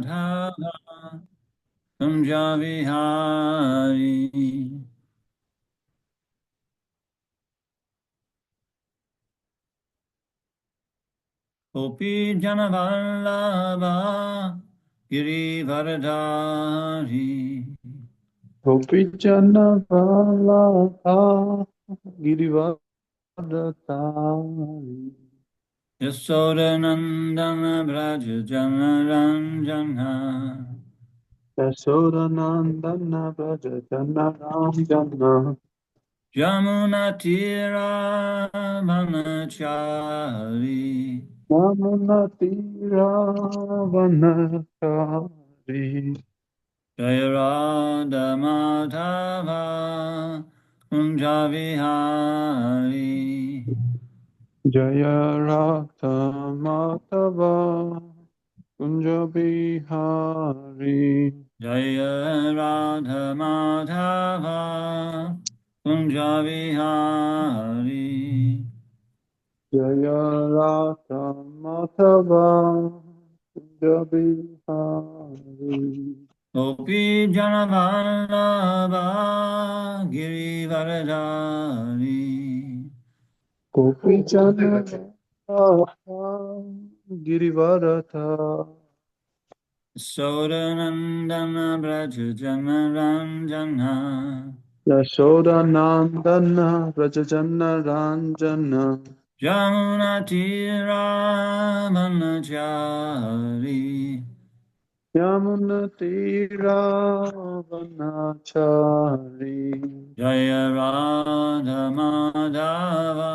Madhava Kunja Vihari Gopi Janavallabha Girivardhari Gopijana Vallabha Girivardhari Yasodanandana Braja Janaranjana Yasodanandana Braja Janaranjana Jamuna Tira Manachari Yamuna Tiravanachari Jaya Radha Madhava Kunja Vihari Jaya Radha Madhava Kunja Bihari Jaya Radha Madhava Kunja Vihari Jaya Radha Madhava Kunja Bihari Gopi Janavallabha Girivardhari Gopijana Girivaradha Sodanandana Braja Janaranjana Yashodanandana Rajajana Ranjana Jamuna Tira Manachari Yamuna Tiravanachari Jaya Radha Madhava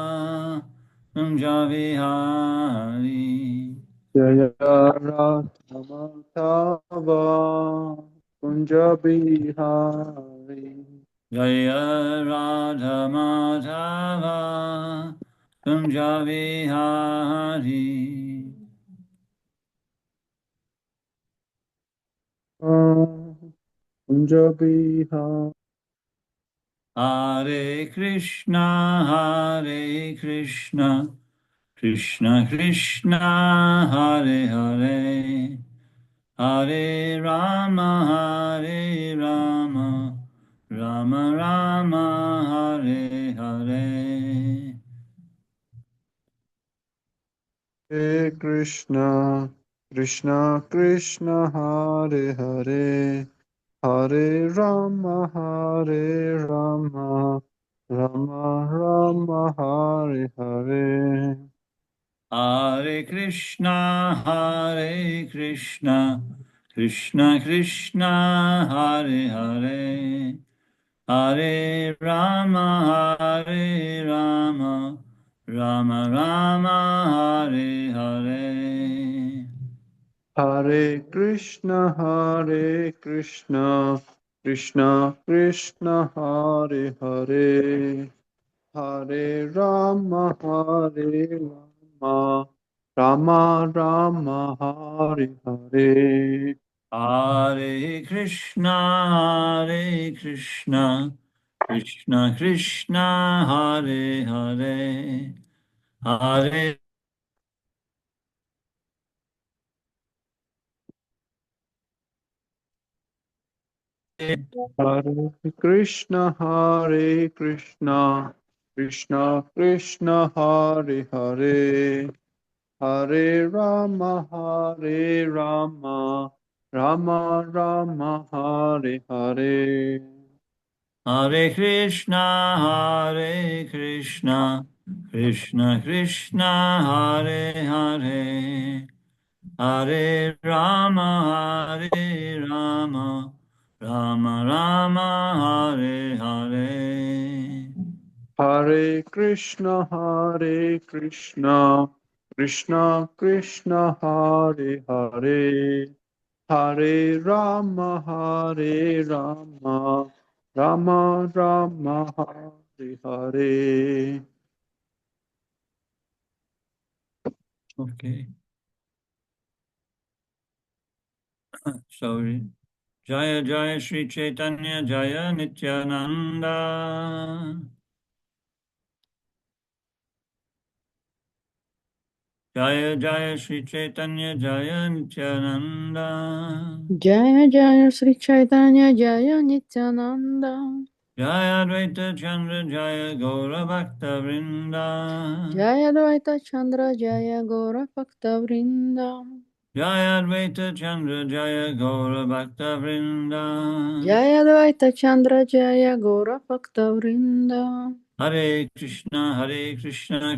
Kunja Vihari Jaya Radha Madhava Kunja Bihari Jaya Radha Madhava Kunja Vihari Kunja Bihari Hare Krishna Hare Krishna Krishna Krishna Hare Hare Hare Rama Hare Rama Rama Rama Hare Hare Hare Krishna Krishna Krishna Hare Hare Hare Rama Hare Rama Rama Rama Hare Hare Hare Krishna Hare Krishna Krishna Krishna Hare Hare Hare Rama Hare Rama Rama Rama Hare Hare Hare Krishna Hare Krishna Krishna Krishna Hare Hare Hare Rama Hare Rama Rama Rama Hare Hare Hare Krishna Hare Krishna Krishna Krishna Hare Hare Hare Hare Krishna Hare Krishna Krishna Krishna Hare Hare Hare Rama Hare Rama Rama Rama Hare Hare Hare Krishna Hare Krishna Krishna Krishna Hare Hare Hare Rama Hare Rama Rama Rama Hare Hare Hare Krishna Hare Krishna Krishna Krishna Hare Hare Hare Rama Hare Rama Rama Rama Hare Hare Okay, sorry. Jaya Jaya Sri Chaitanya Jaya Nityananda Jaya Jaya Sri Chaitanya Jaya Nityananda. Jaya Jaya Sri Chaitanya Jaya Nityananda. Jaya Advaita Chandra Jaya Gaura Bhakta Vrinda. Jaya Dvaita Chandra Jaya Gaura Bhakta Vrinda. Jaya Advaita Chandra Jaya Gaura Bhakta Vrinda. Jaya Dvaita Chandra Jaya Gaura Bhakta Vrinda. Hare Krishna Krishna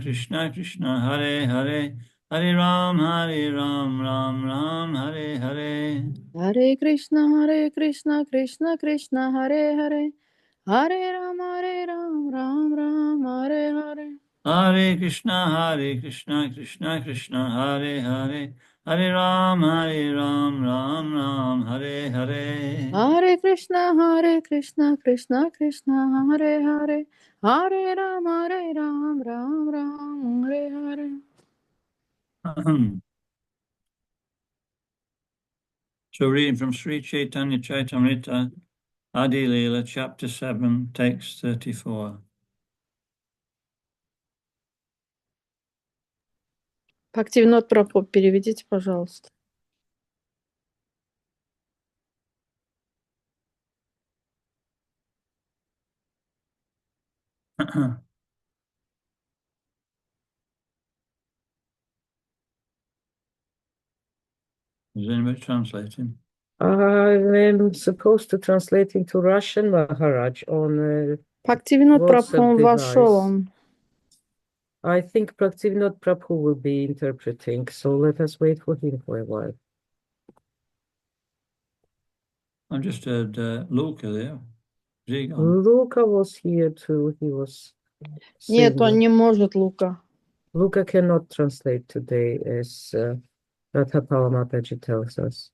Krishna Hare Hare Hare Ram Ram Ram Hare Hare. Hare Krishna Krishna Krishna Hare Hare. Hare Ram Ram Ram Hare Hare. Hare Krishna Krishna Krishna Hare Hare Hare Ram Ram Ram Hare Hare. Hare Krishna Krishna Krishna Hare Hare. Hare Ram Ram Ram Hare Hare. So reading from Sri Chaitanya Chaitamrita, Adi Leela, chapter 7, text 34. Бхактивинод Прабху, переведите, пожалуйста. Is anybody translating? I'm supposed to translate into Russian, Maharaj, on Бхактивинод Прабху, он WhatsApp вошел, device. он. I think Bhaktivinoda Prabhu will be interpreting, so let us wait for him for a while. I just heard Luca there. Is he gone? Luca was here too, he was Нет, он singing. не может, Лука. Luca cannot translate today, as Radhapala Mataji tells us.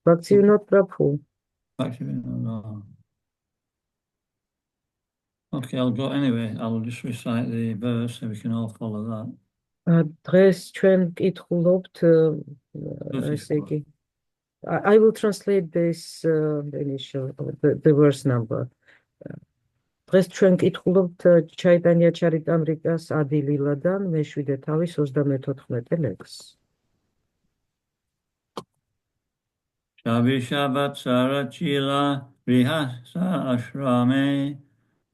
Bhaktivinoda Prabhu. Okay, I'll go anyway. I'll just recite the verse so we can all follow that. Დღეს ჩვენ გკითხულობთ I will translate this initial the verse number. დღეს ჩვენ გკითხულობთ ჩაიტანია ჩარიტამრიტას ადილილადან მე-7 თავის 34 ლექსს. Shabishabatsara Chila Rihasa Ashrame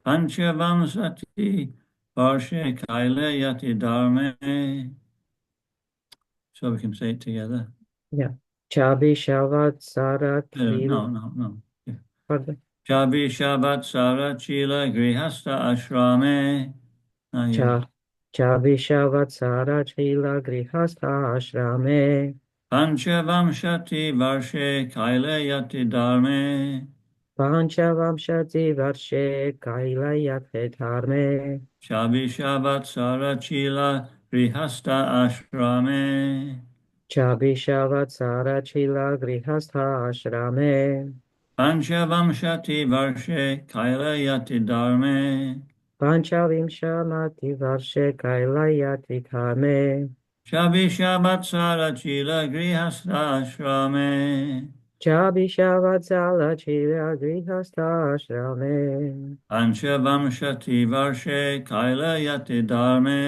Panchavamsati Varshe Kaile Yati Dharme. So we can say it together. Yeah. Chabishabatsara No. Yeah. Pardon. Chabishabatsara Chila Grihasta Ashrame. Chabishabatsara Chila Grihasta Ashrame. Panchavamshati Varshe Kaile Yati Dharme. Panchavamshati Varshe Kaila Yati Dharme. Chabishabatsara Chila Grihasta Ashrame. Chabishabatsara Chila Grihasta Ashrame. Panchavamshati Varshe Kaila Yati Dharme. Panchavimshamati Varshe Kaila Yati Dharme. Chabishabatsara Chila Grihasta Ashrame. Chabishabatsara Chila Grihasta Ashrame. Panchavamshati Varshe Kaila Yati Dharme.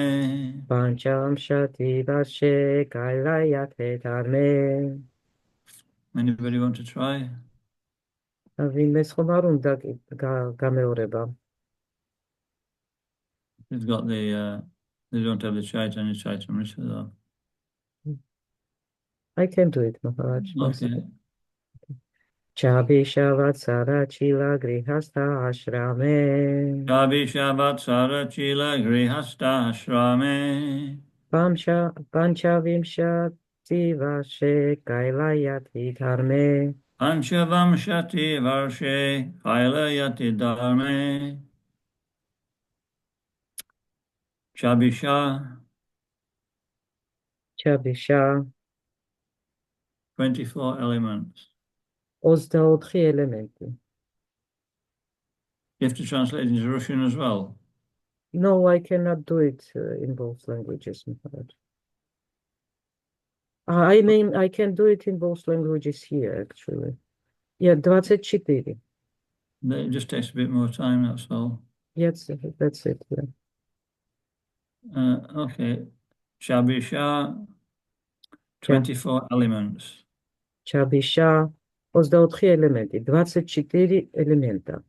Panchamshati Varshe Kaila Yati Dharme. Anybody want to try? Vinmes ხომ არ უნდა გამეორება. It's got the they don't have the Chaitanya Chaitamrita though. I can do it, Maharaj. Okay. Chabishabatsara Chila Grihasta Ashrame. Chabishabatsara Chila Grihasta Ashrame. Panchavimshati Varshe Kaila Yati Dharme. Panchavamshati Varshe Kaila Yati Dharme. Chabisha. 24 elements. 24 elementi. You have to translate into Russian as well. No, I cannot do it in both languages, Maharaj. I mean, I can do it in both languages here, actually. Yeah, 24. It just takes a bit more time, that's all. Yes, that's it. Yeah. Okay. Chabisha, 24 elements. Chabisha 24 ელემენტი, 24 ელემენტა.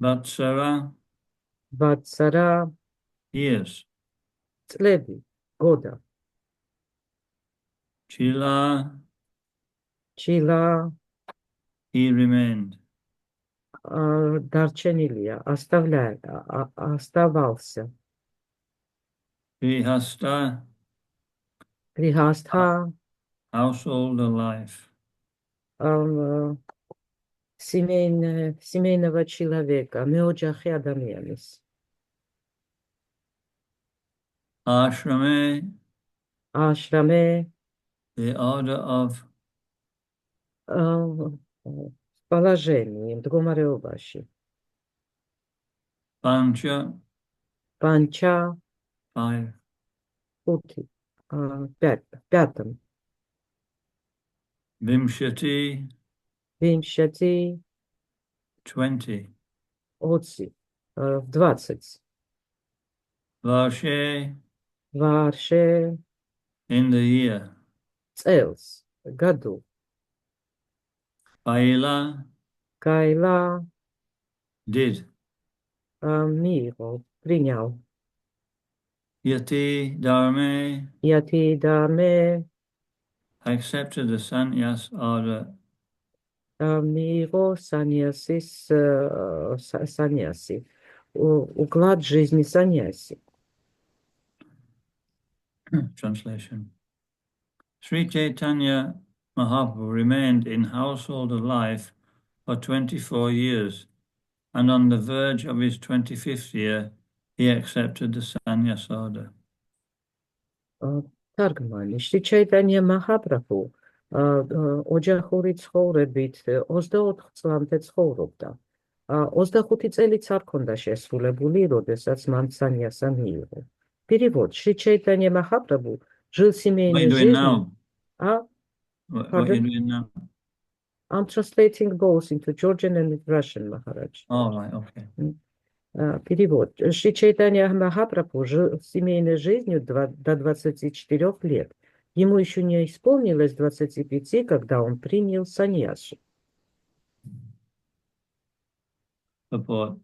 Vatsara, Vatsara years. წლები, გოდა. Chila, Chila he remained. დარჩენილია, ასტავალსა. Grihasta, Grihastha householder life. семейного человека, მეოჯახე ადამიანის. Ashrame, Ashrame the order of положении, მდგომარეობაში. Pancha, Pancha 5. 5, пятом. Vimshati, Vimshati 20. 20, 20. Varshe, Varshe in the year. წელს, გაду. Baila, Kaila did. მიიღო, принял. Yati Dharme, Yati dame accepted the sannyas order. მიიღო саньясის саньяси. Уклад жизни саньяси. Translation. Sri Chaitanya Mahaprabhu remained in householder life for 24 years, and on the verge of his 25th year, he accepted the sannyas order. თარგმანი. Შრი ჩაიტანია მაჰაპრაბჰუ ოჯახური ცხოვრებით 24 წლამდე ცხოვრობდა. 25 წელიც არ ჰქონდა შესრულებული, როდესაც მან სანიასა მიიღო. Перевод. Шри Чайтанья Махапрабху жил семейной What are you doing жизнью. now? What are you doing now? I'm translating both into Georgian and Russian, Maharaj. Oh, right, okay. Перевод. Шри Чайтанья Махапрабху жил семейной жизнью до 24 лет. Ему еще не исполнилось 25, когда он принял саньясу. Purport.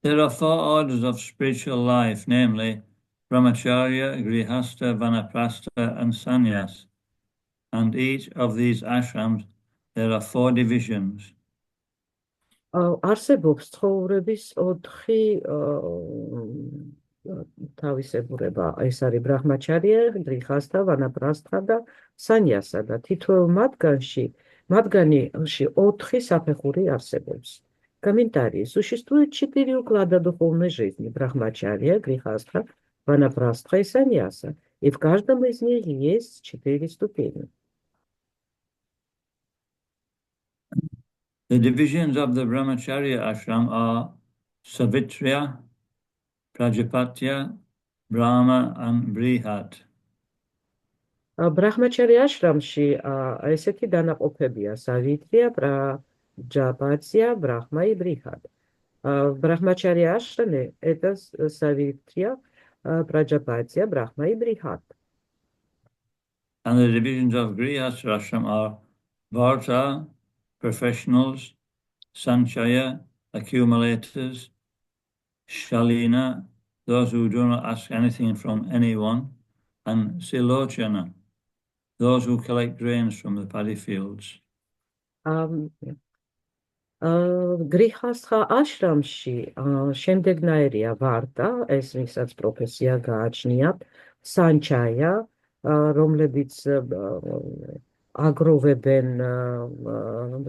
There are 4 orders of spiritual life, namely Brahmacharya, Grihastha, Vanaprastha, and Sannyas. And each of these ashrams, there are 4 divisions. არსებობს ცხოვრების 4 თავისებურება. ეს არის ბრაჰმაჩარია, გრიჰასთა, ვანაპრასთა და სანიასა და თითოეულ მათგანში 4 საფეხური არსებობს. Комментарий. Существует 4 уклада духовной жизни. Брахмачарья, Грихастха, Ванапрастха и Саньяса. И в каждом из них есть 4 ступени. The divisions of the Brahmacharya ashram are Savitriya, Prajapatya, Brahma, and Brihat. Брахмачарья ашрамში ესეთი დანაყოფებია: Савитрия, Праджапатия, Брахма и Брихат. Брахмачарья ашраме это Савитрия, Праджапатия, Брахма и Брихат. And the divisions of Grihastha ashram are Varta, professionals, Sanchaya, accumulators, Shalina, those who do not ask anything from anyone, and Silochana, those who collect grains from the paddy fields. Grihastha ashramში შემდეგნაირია ვარტა, ეს ვისაც პროფესია გააჩნიათ, Sanchaya, რომლებიც აგროვებენ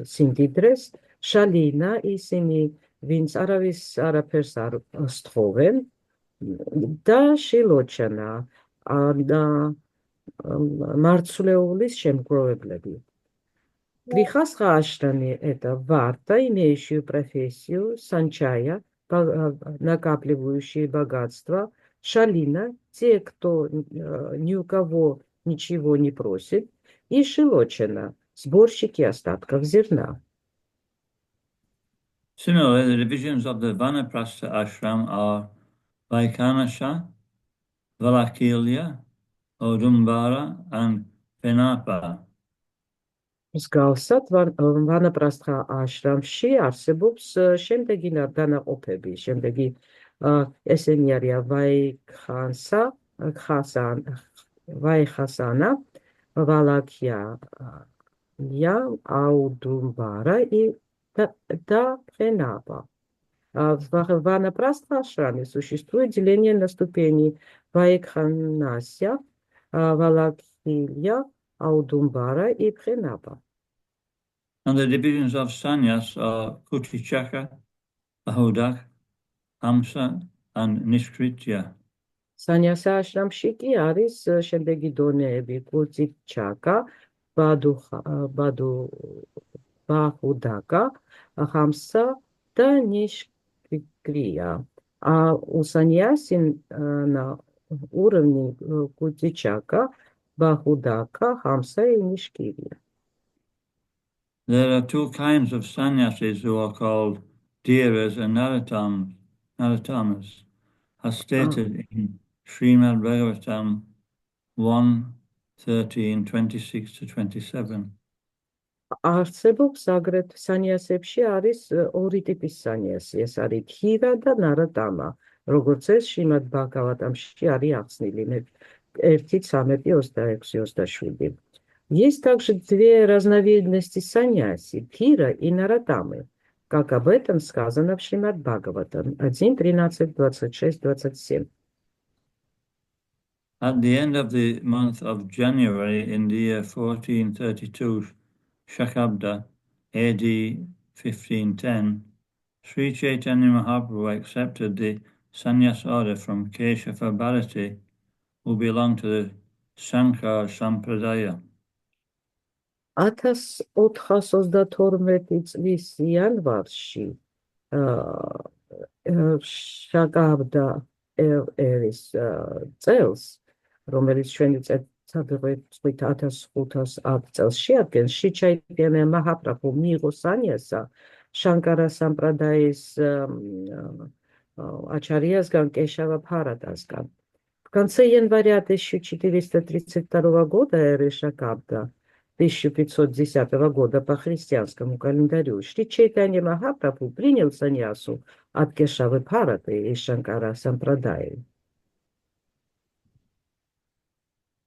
სიმდიდრეს, Shalina, ისინი ვინც არაფერს არ სთხოვენ, და Shilochana, მარცვლეულის შემგროვებლები. Грихастха ашраме это варта, имеющую профессию, Санчая, накапливающие богатство, Шалина, те, кто ни у кого ничего не просит, и Шилочина, сборщики остатков зерна. Similarly, the divisions of the Vanaprastha ashram are Vaikanasha, Valakilya, Odumbara, and Venapa. მსგავსად ვანაპრასთხა აშრამში არსებობს შემდეგი დანაყოფები. შემდეგი ესენი არიან ვაიხასანა, ვალაქია, აუდუმბარა და Фенапа. В ванапрастха ашраме существует деление на ступени Вайкханася, Валакхилья, Аудумбара и Пхенапа. And the divisions of sannyas are Kutichaka, Ahodak, Hamsa, and Niskritya. Саньяса ашрамში კი არის შემდეგი დონეები: კუციჩაკა, ბაჰუდაკა, ხამსა და нишкрия. А у саньяси на уровне кутичака, бахудака, хамса и нишкирия. There are two kinds of sannyasis who are called Dhiras and Narottamas, as stated in Srimad Bhagavatam 1:13, 26-27. არსებობს აგრეთვე სანიასებში არის ორი ტიპის სანიასი, ეს არის ධირა და ნარატამა, როგორც ეს შრიმად ბჰაგავატამში არის ახსნილი 1:13-26-27. Есть также две разновидности саньяси, Дхира и Наратамы, как об этом сказано в Шримад Бхагаватам 1:13, 26-27. At the end of the month of January in the year 1432, Shakabda, AD 1510, Sri Chaitanya Mahaprabhu accepted the sannyas order from Keshava Bharati, who belonged to the Sankar Sampradaya. 1432 წლის იანვარში შაკაბდა ერის წელს, რომელიც ჩვენი წელთაღრიცხვით 1510 წელს შეადგენს, შრი ჩაიტანია მაჰაპრაბჰუ მიიღო სანიასა შანკარა სამპრადაის ачарьясган Кешава Бхаратасган. В конце января 1432 года эры Шакабда 1510 года по христианскому календарю Шри Чайтанья Махапрабху принял саньясу от Кешавы Бхараты и Шанкара Сампрадаи.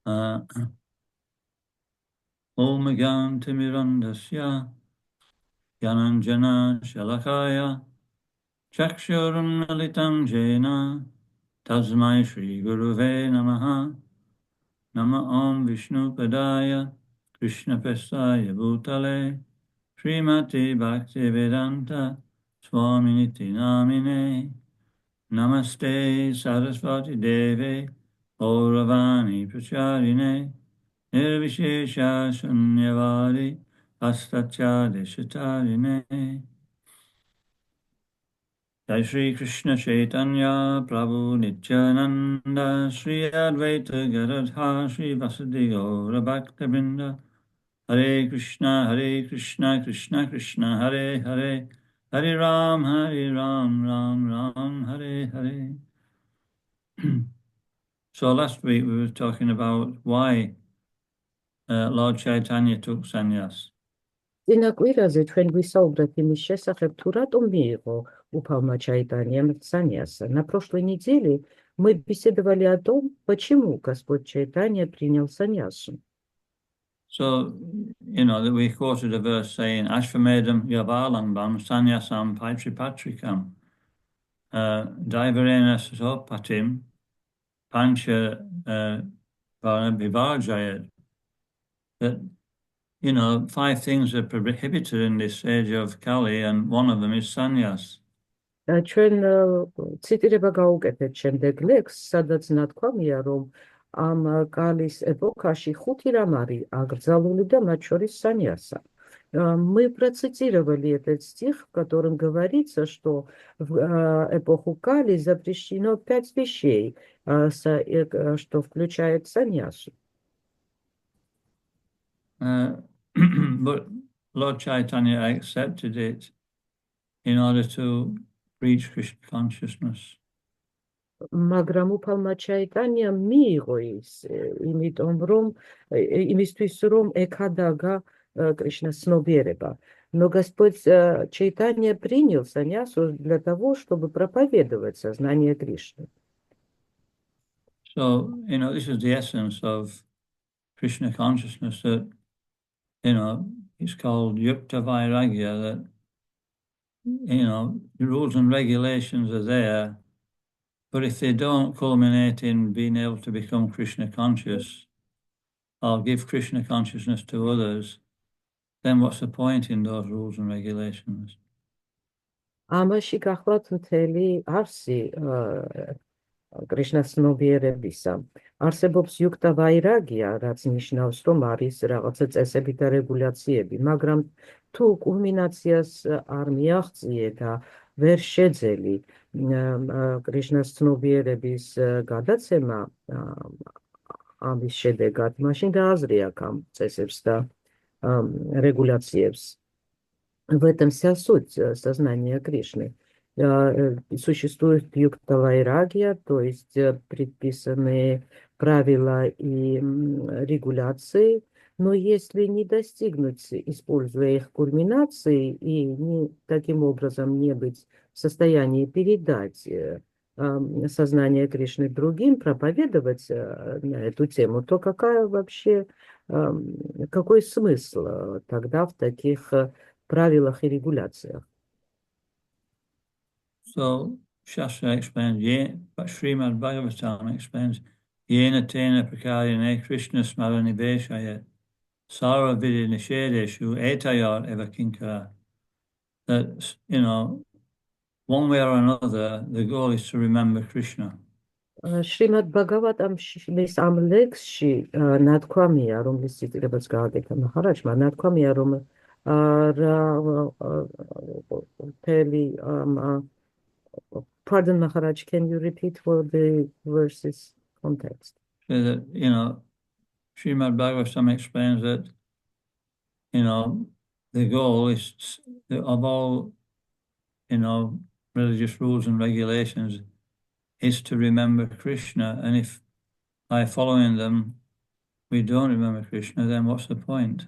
Om Gantimirandasya Yananjana Shalakaya Chakshurun Nalitam Jena Tasmai Shri Guruve Namaha Nama Om Vishnu Padaya Krishna Pestaya Bhutale Srimati Bhaktivedanta Swaminiti Namine Namaste Sarasvati Deve Auravani Pracharine Nirvishesha Shunyavadi Astachade Shatarine Jai Shri Krishna Chaitanya Prabhu Nityananda Shri Advaita Gadadha Shri Vasudeva Gaura Bhaktabinda Hare Krishna Krishna Krishna Hare Hare Hare Ram Ram Ram Hare Hare. So last week we were talking about why Lord Chaitanya took sannyas. წინა კვირაზე ჩვენ გვისაუბრეთ იმის შესახებ, თუ რატომ მიიღო упавма Чайтаньям саньяса. На прошлой неделе мы беседовали о том, почему Господь Чайтанья принял саньясу. So, that we quoted a verse saying, Ashvamedam Yavalambam Sannyasam Paitripatrikam Daivarena Sopatim Pancha Vivarjayat. That, 5 things are prohibited in this age of Kali, and one of them is sannyas. ჩვენ ციტირება გავუკეთეთ შემდეგ ლექსს, სადაც ნათქვამია, რომ ამ კალის ეპოქაში 5 რამ არის აკრძალული და მათ შორის саньяса. Мы процитировали этот стих, в котором говорится, что в эпоху Кали запрещено 5 вещей, что включает саньясу. But Lord Chaitanya accepted it. And he accepted it because he was a in order to reach Krishna consciousness. მაგრამ უფალმა ჩაიტანია მიიღო ის იმიტომ რომ იმისთვის რომ ეკადაგა Кришнас цнобიერება. Но Господь Чайтанья принял саньясу для того, чтобы проповедовать сознание Кришны. So, this is the essence of Krishna consciousness, that, it's called Yukta Vairagya, that, the rules and regulations are there, but if they don't culminate in being able to become Krishna conscious or give Krishna consciousness to others, then what's the point in those rules and regulations? ამაში გახლავთ მთელი არსი კრიშნას ცნობიერებისა. არსებობს იუქტა ვაირაგია, რაც ნიშნავს, რომ არის რაღაცა წესები და რეგულაციები, მაგრამ თუ კულმინაციას არ მიაღწიე და ვერ შეძელი კრიშნას ცნობიერების გადაცემა ამის შედეგად, მაშინ დააზრია ამ წესებს და регуляциевс. В этом вся суть сознания Кришны. Существует юкта вайрагья, то есть предписанные правила и регуляции, но если не достигнуть, используя их кульминации, и таким образом не быть в состоянии передать сознание Кришны другим, проповедовать на эту тему, то какой смысл тогда в таких правилах и регуляциях? So, Shastra explains, but Srimad Bhagavatam explains, Yena tena prakarine Krishna smarani veshaya sara vidi nishedeshu etayar eva kinkara. That, one way or another, the goal is to remember Krishna. Shrimad Bhagavatam's am ლექსში ნათქვამია, რომლის ციტირებას გააკეთა მაჰარაჯმა, ნათქვამია, რომ pardon, Maharaj, can you repeat for the verses context? So that, Srimad Bhagavatam explains that, the goal is of all, religious rules and regulations is to remember Krishna. And if by following them, we don't remember Krishna, then what's the point?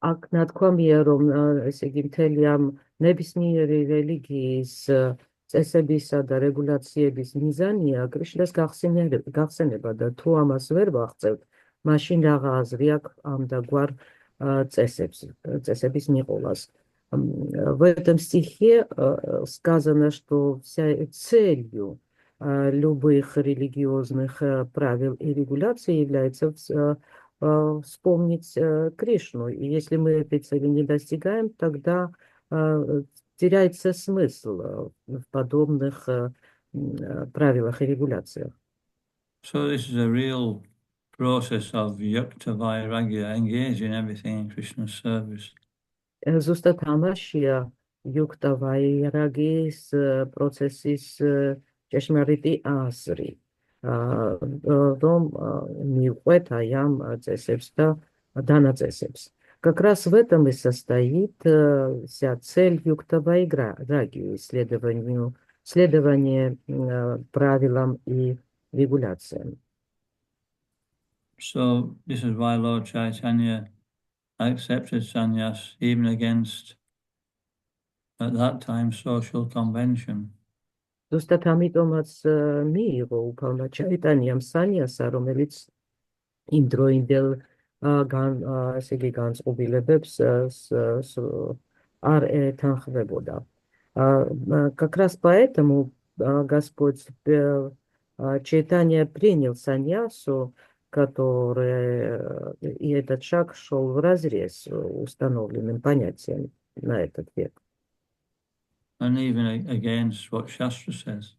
აქ ნათქვამია, რომ ესე იგი მთელი ამ ნებისმიერი რელიგიის წესებისა და რეგულაციების მიზანია კრიშნას გახსენება და თუ ამას ვერ ვაღწევთ, მაშინ რაღა აზრი აქვს ამ დაგვარ წესების მიყოლას. В этом стихе сказано, что целью любых религиозных правил и регуляций является вспомнить Кришну. И если мы этой цели не достигаем, тогда теряется смысл в подобных правилах и регуляциях. So this is a real process of yukta vairagya, engaging everything in Krishna's service. Ზუსტად ამაშია იუქტა ვაირაგის პროცესის ჭეშმარიტი აზრი. Რომ მიყვეთ აი ამ წესებს და დანაწესებს. Как раз в этом и состоит вся цель юкта вайрагии, следование правилам и регуляциям. So this is why Lord Chaitanya accepted sannyas even against, at that time, social convention. Ზუსტად ამიტომაც მიიღო უფალმა ჩაიტანიამ სანიასა, რომელიც იმ დროინდელ ესე იგი განწყობილებებს არ ეთანხმებოდა. Как раз поэтому Господь Чайтанья принял саньясу, и этот шаг шел вразрез установленным понятием на этот век. And even against what Shastra says.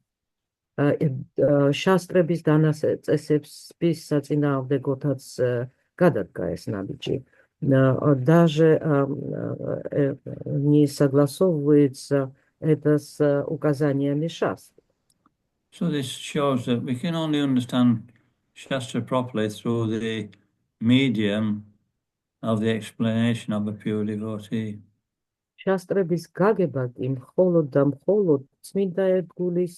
Шастрების დანაწესების საწინააღმდეგოთაც გადადგა ეს ნაბიჯი. Даже не согласовывается это с указаниями шастр. So this shows that we can only understand Shastra properly through the medium of the explanation of a pure devotee. შასტრების გაგება კი მხოლოდ და მხოლოდ წმინდა ერთგულის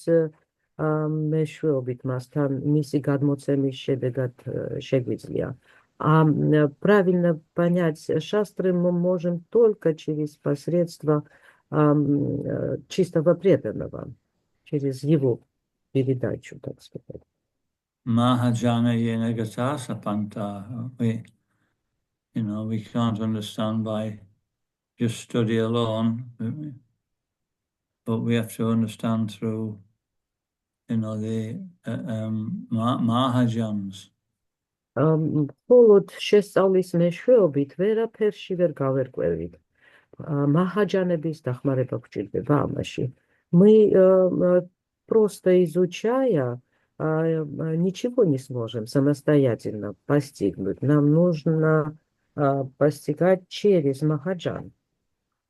მეშვეობით მასთან მისი გადმოცემის შედეგად შეგვიძლია. Правильно понять шастры мы можем только через посредство чистого преданного, через его передачу, так сказать. Mahajana yenagata sapanta. We can't understand by just study alone, but we have to understand through, the Mahajans. მხოლოდ შესწავლის მეშვეობით ვერაფერში ვერ გავერკვევით. Махаджанების დახმარება გვჭირდება ამაში. Мы просто изучая ничего не сможем самостоятельно постигнуть. Нам нужно постигать через Махаджан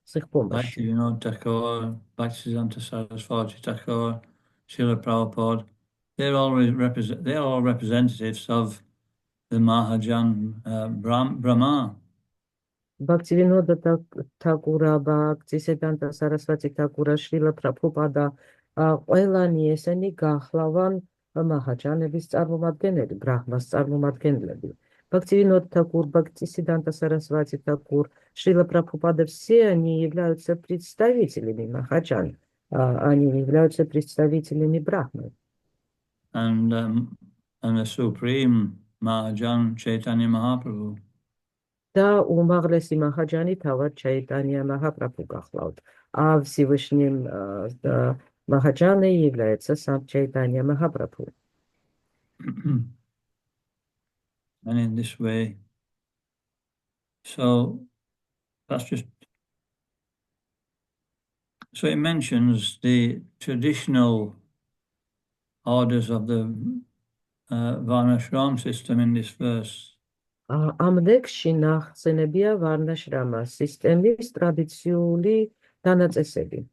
с их помощью. Thakur, Bhaktisiddhanta Saraswati Thakur, Srila Prabhupada, they're all representatives of the Mahajan Brahma. Bhaktivinoda Thakura, Bhaktisiddhanta Saraswati Thakura, Srila Prabhupada, ყველანი ესენი გახლავან მაჰაჯანების წარმომადგენლები, ბრაჰმას წარმომადგენლები. Bhaktivinoda Thakur, Bhaktisiddhanta Saraswati Thakur, Srila Prabhupada, все они являются представителями Махаджан, они являются представителями Брахмы. And the Supreme Mahajan Chaitanya Mahaprabhu. Да, უმაღლესი მაჰაჯანი თავად Чайтанья Махапрабху გახლავთ. А Всевышним Махаджаной является сам Чайтанья Махапрабху. And in this way, so it mentions the traditional orders of the Varnashram system in this verse. Am ლექსში ნახსენებია ვარნაშრამა სისტემის ტრადიციული დანაწესები.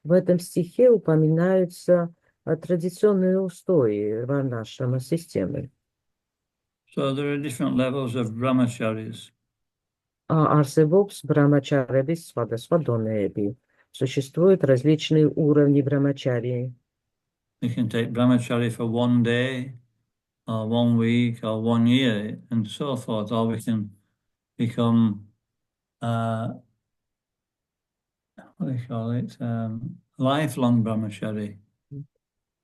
В этом стихе упоминаются традиционные устои варнашрама системы. So there are different levels of brahmacharis. Არსებობს ბრამაჩარების სხვადასხვა დონეები. Существуют различные уровни брамачарии. You can take brahmachari for 1 day, or 1 week, or 1 year, and so forth, or we can become, what do they call it, lifelong brahmachari,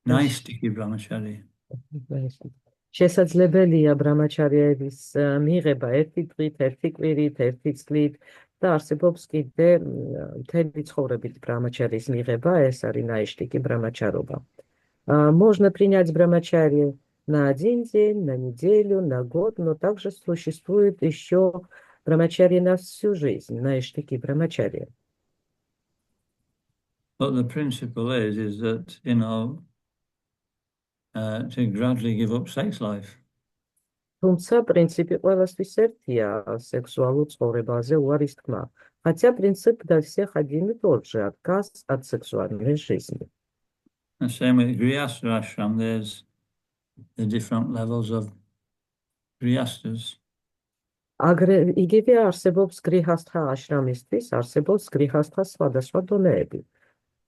naistiki brahmachari. შესაძლებელია ბრამაჩარიების მიღება ერთი დღით, ერთი კვირით, ერთი წლით და არსებობს კიდე მთელი ცხოვრებით ბრამაჩარიის მიღება, ეს არის наиштики ბრამაჩარობა. Можно принять брамачарье на 1 день, на неделю, на год, но также существует еще брамачарье на всю жизнь, наиштики брамачарье. But the principle is that, to gradually give up sex life. თუმცა პრინციპი ყველასთვის ერთია სექსუალურ ცხოვრებაზე უარის თქმა. Хотя принцип для всех один и тот же, отказ от сексуальной жизни. The same with Grihastha ashram, there's the different levels of Grihasthas. იგივე არსებობს გრიჰასთა აშრამისთვის, არსებობს გრიჰასთას სხვადასხვა დონეები.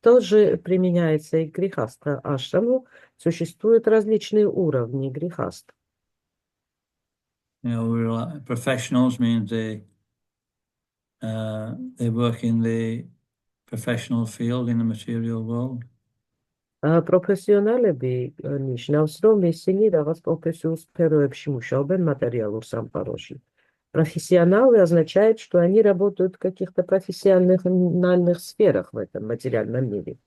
Тоже применяется и грихастха ашраму, существуют различные уровни грихаст. Professionals means they work in the professional field in the material world. Პროფესიონალები ნიშნავს, რომ ისინი რაღაც პროფესიულ სფეროებში მუშაობენ მატერიალურ სამყაროში. Профессионалы означает, что они работают в каких-то профессиональных сферах в этом материальном мире.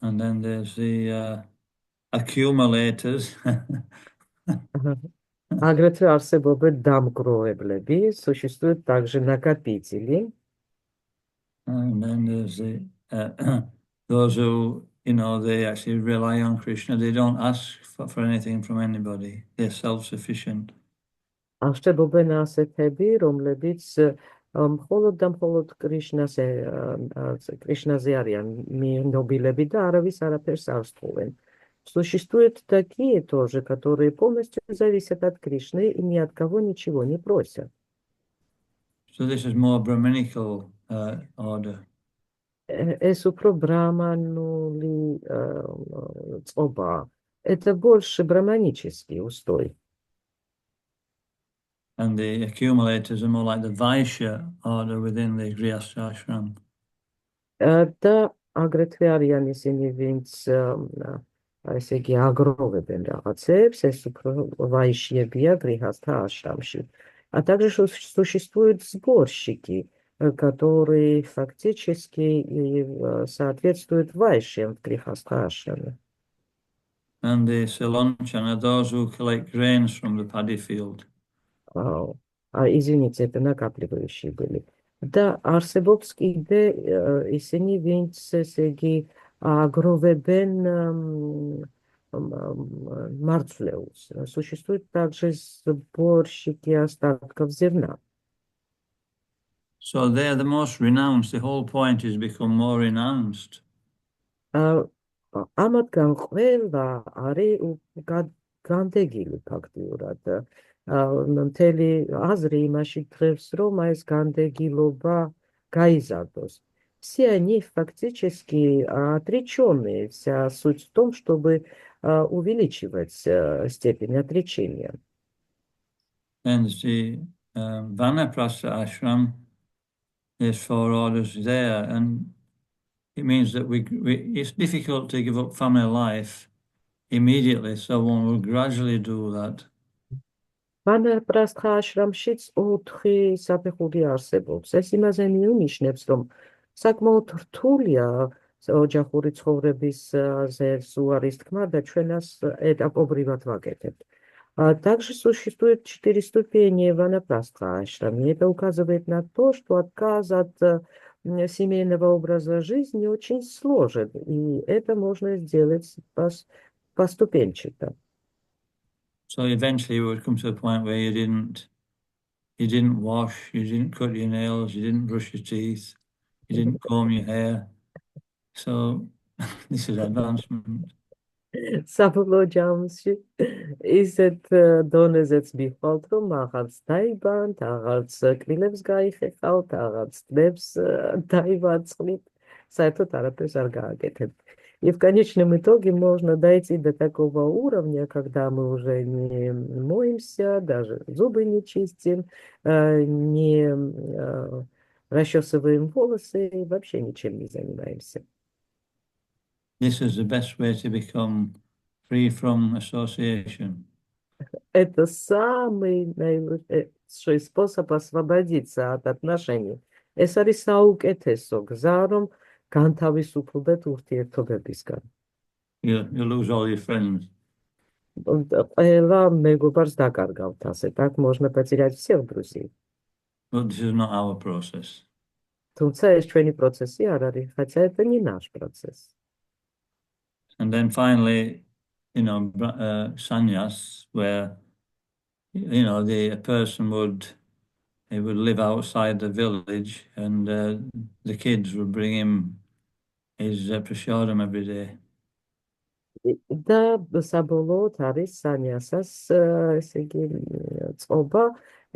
And then there's the accumulators. Агрეთვე არსებობენ დამგროვებლები, существуют также накопители. And then there's those who, they actually rely on Krishna. They don't ask for anything from anybody. They're self-sufficient. Არსებობენ ასეთები, რომლებიც მხოლოდ და მხოლოდ კრიშნაზე არიან ნობილები და არავის არაფერს არ სთხოვენ. Существуют такие тоже, которые полностью зависят от Кришны и ни от кого ничего не просят. So this is more Brahminical order. ეს უფრო ბრამანული წყობაა. Это больше браманический устой. And the accumulators are more like the Vaishya order within the Grihastha ashram. და აგრეთვე არიან ისინი, ვინც ესე იგი აგროვებენ რაღაცებს, ეს უფრო вайшьебия грихастха ашрамში. А также существуют сборщики, которые фактически соответствуют вайшьям в грихастха ашраме. And the Selonchen are those who collect grains from the paddy field. Извините, это накапливающие были. Да, არსებობს კიდე ისინი, винც ესე იგი აგროვებენ მარცვლეულს. Существует также сборщики остатков зерна. So they are the most renounced. The whole point is become more renounced. ამათგან ყველა არის განდეგილი ფაქტიურად. მთელი აზრი იმაში დღევს, რომ ეს განდეგილობა გაიზარდოს. Все они фактически отреченные. Вся суть в том, чтобы увеличивать степень отречения. And the Vanaprastha ashram, there's 4 orders there, and it means that it's difficult to give up family life immediately, so one will gradually do that. Vanaprastha ashramshits 4 საფეხური არსებობს. ეს იმაზე მიუნიშნებს, რომ საკმაოდ რთულია ოჯახური ცხოვრების ზუარის თქმა და ჩვენას ეტაპობრივად ვაკეთებთ. Также существует 4 ступени Ванапрастха ашрама. Это указывает на то, что отказ от семейного образа жизни очень сложен, и это можно сделать поступенчато. So eventually you would come to a point where you didn't wash, you didn't cut your nails, you didn't brush your teeth, you didn't comb your hair. So this is advancement. საბოლოო ჯამში ისეთ დონეზეც მიხვალთ, რომ აღარც დაიბანთ, აღარც კბილებს გაიხეხავთ, აღარც თბებს დაივაწყლით, საერთოდ არაფერს არ გააკეთებთ. И в конечном итоге можно дойти до такого уровня, когда мы уже не моемся, даже зубы не чистим, не расчесываем волосы и вообще ничем не занимаемся. This is the best way to become free from association. Это самый наилучший способ освободиться от отношений. ეს არის საუკეთესო გზა, რომ განთავისუფლდეთ ურთიერთობებისგან. You lose all your friends. ყველა მეგობარს დაკარგავთ ასე, так можно потерять всех друзей. But this is not our process. თუმცა ეს ჩვენი პროცესი არ არის, хотя это не наш процесс. And then finally, sannyas, where, a person would live outside the village, and the kids would bring him his prasadam every day. და საბოლოოდ არის სანიასას, ესე იგი, წყობა,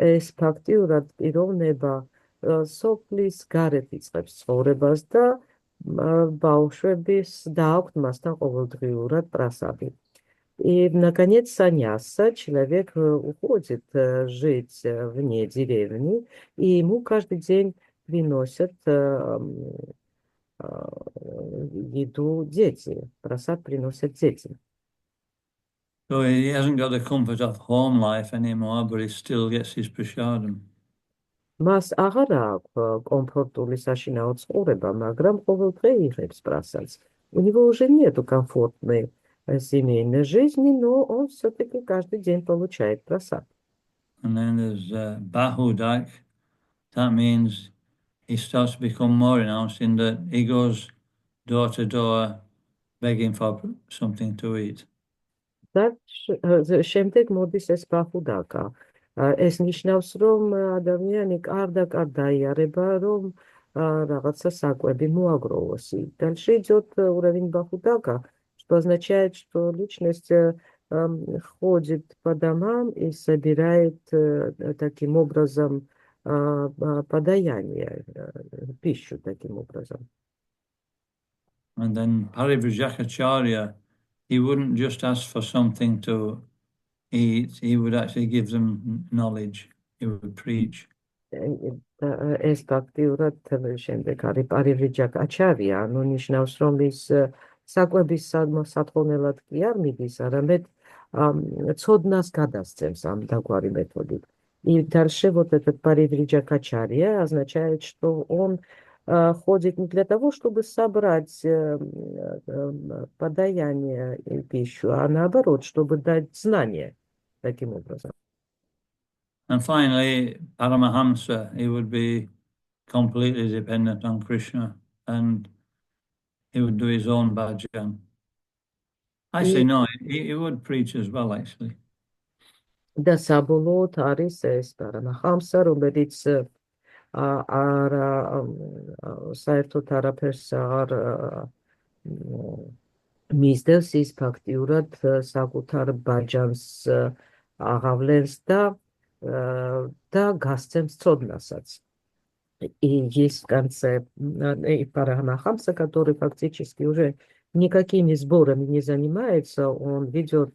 ეს ფაქტიურად პიროვნება სოფლის გარეთ იწყებს ცხოვრებას და ბავშვების დააქვთ მასთან ყოველდღიურად პრასადი. И, наконец, саньяса, человек уходит жить вне деревни, и ему каждый день приносят еду дети, прасад приносят дети. So he hasn't got the comfort of home life anymore, but he still gets his prasadam. Მას აღარ აქვს კომფორტული საშინაო ცხოვრება, მაგრამ ყოველდღე იღებს პრასადს. У него уже нету комфортной семейной жизни, но он все-таки каждый день получает прасад. And then there's bahudak. That means he starts to become more renounced in that he goes door to door begging for something to eat. და შემდეგ მოდის ეს ბახუდაკა. ეს ნიშნავს, რომ ადამიანი კარდაკარ დაიარება, რომ რაღაცა საკვები მოაგროვოს. Дальше идет уровень бахудака, что означает, что личность ходит по домам и собирает таким образом подаяние, пищу таким образом. And then Parivrajacharya, he wouldn't just ask for something to eat, he would actually give them knowledge, he would preach. ეს ფაქტიურად შემდეგ არის პარივიჯაკაჩარია, ანუ ნიშნავს, რომ ის საკვების სათხოვნელად კი არ მიდის, арамед ცოდნას გადასცემს ამ დაგვარი მეთოდით. И дальше вот этот Паривриджакачарья означает, что он ходит не для того, чтобы собрать подаяние и пищу, а наоборот, чтобы дать знания таким образом. And finally, Paramahamsa, he would be completely dependent on Krishna and he would do his own bhajan. Actually, no, he would preach as well, actually. და საბოლოოდ არის ეს პარამაჰამსა, რომელიც საერთოდ არაფერს არ მისდევს, ის ფაქტიურად საკუთარ ბაჯანს აღავლენს და გასცემს ცოდნასაც. И есть в конце Парамахамса, который фактически уже никакими сборами не занимается, он ведет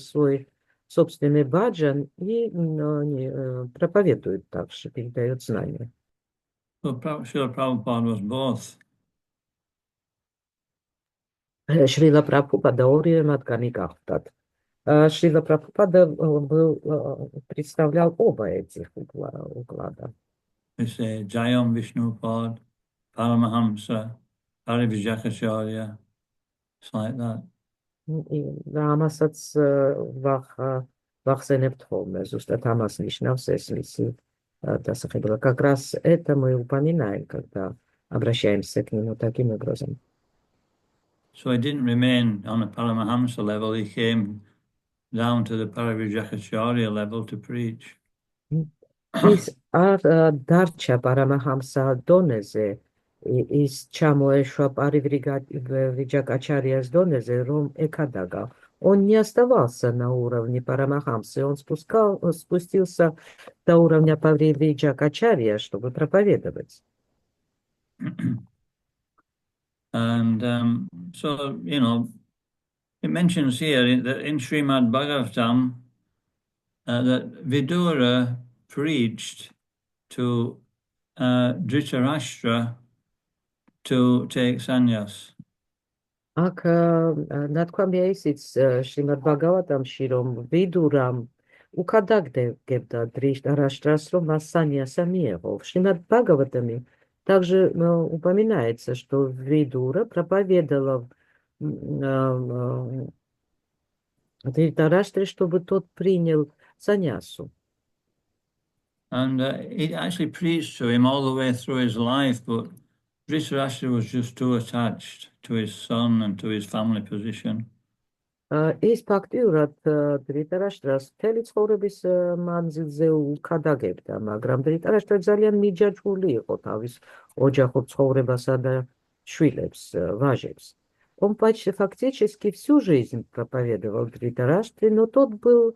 свой собственный баджан и проповедует также, передает знания. So Srila Prabhupada was both. Шрила Прабхупада ორივე მათგანი გახდათ. Шрила Прабхупада представлял оба этих уклада. We say Jayam Vishnupad, Paramahamsa, Parivrijakacharya. It's like that. და ამასაც ვახსენებთ ხოლმე, ზუსტად ამას ნიშნავს ეს მისი დასახელება. Как раз это мы упоминаем, когда обращаемся к нему таким образом. So he didn't remain on a Paramahamsa level, he came down to the Parivrijakacharya level to preach. ის არ დარჩა პარამაჰამსა დონეზე, ის ჩამოეშვა Паривриджакачарьяс донезе, ром экадага. Он не оставался на уровне Парамахамсы, он спустился до уровня Паривриджакачарья, чтобы проповедовать. And so, you know, it mentions here that in Srimad Bhagavatam that Vidura preached to Dhritarashtra to take sannyas. Აქ ნათქვამია ისიც შრიმად ბაგავატამში, რომ ვიდურამ უკადაგდებდა დრიშტარაშტრას, რომ მას саньяса მიეღო. В Шримад Бхагаватаме также упоминается, что Видура проповедовала Dhritarashtre, чтобы тот принял саньясу. And he actually preached to him all the way through his life, but Dhritarashtra was just too attached to his son and to his family position. ის ფაქტიურად დრიტარაშტრას მთელი ცხოვრების მანძილზე უკადაგებდა, მაგრამ დრიტარაშტრა ძალიან მიჯაჭვული იყო თავის ოჯახურ ცხოვრებასა და შვილებს, ვაჟებს. Он фактически всю жизнь проповедовал Dhritarashtre, но тот был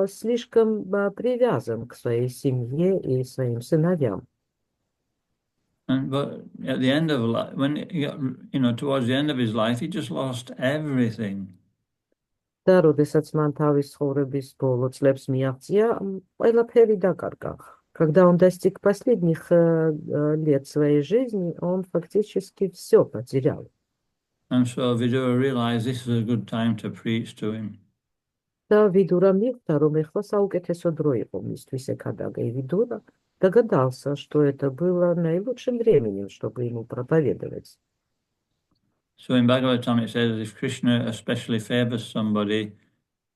слишком привязан к своей семье и своим сыновьям. But at the end of life, when he got, towards the end of his life, he just lost everything. და როდესაც მან თავის ცხოვრების ბოლო წლებს მიაღწია, ყველაფერი დაკარგა. Когда он достиг последних лет своей жизни, он фактически все потерял. And so Vidura realized this is a good time to preach to him. და ვიდურა მიხვდა, რომ ეხლა საუკეთესო დრო იყო მისთვის ეკადაგა. ვიდურა догадался, что это было наилучшим временем, чтобы ему проповедовать. So in Bhagavatam it says if Krishna especially favors somebody,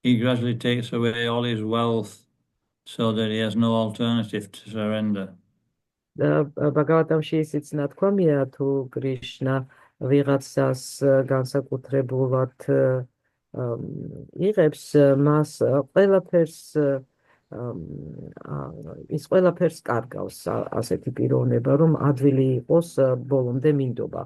he gradually takes away all his wealth so that he has no alternative to surrender. Bhagavatamში ისიც ნათქვამია, თუ კრიშნა ვიღაცას განსაკუთრებულად იღებს, მას ყველაფერს კარგავს ასეთი პიროვნება, რომ ადვილი იყოს ბოლომდე მინდობა.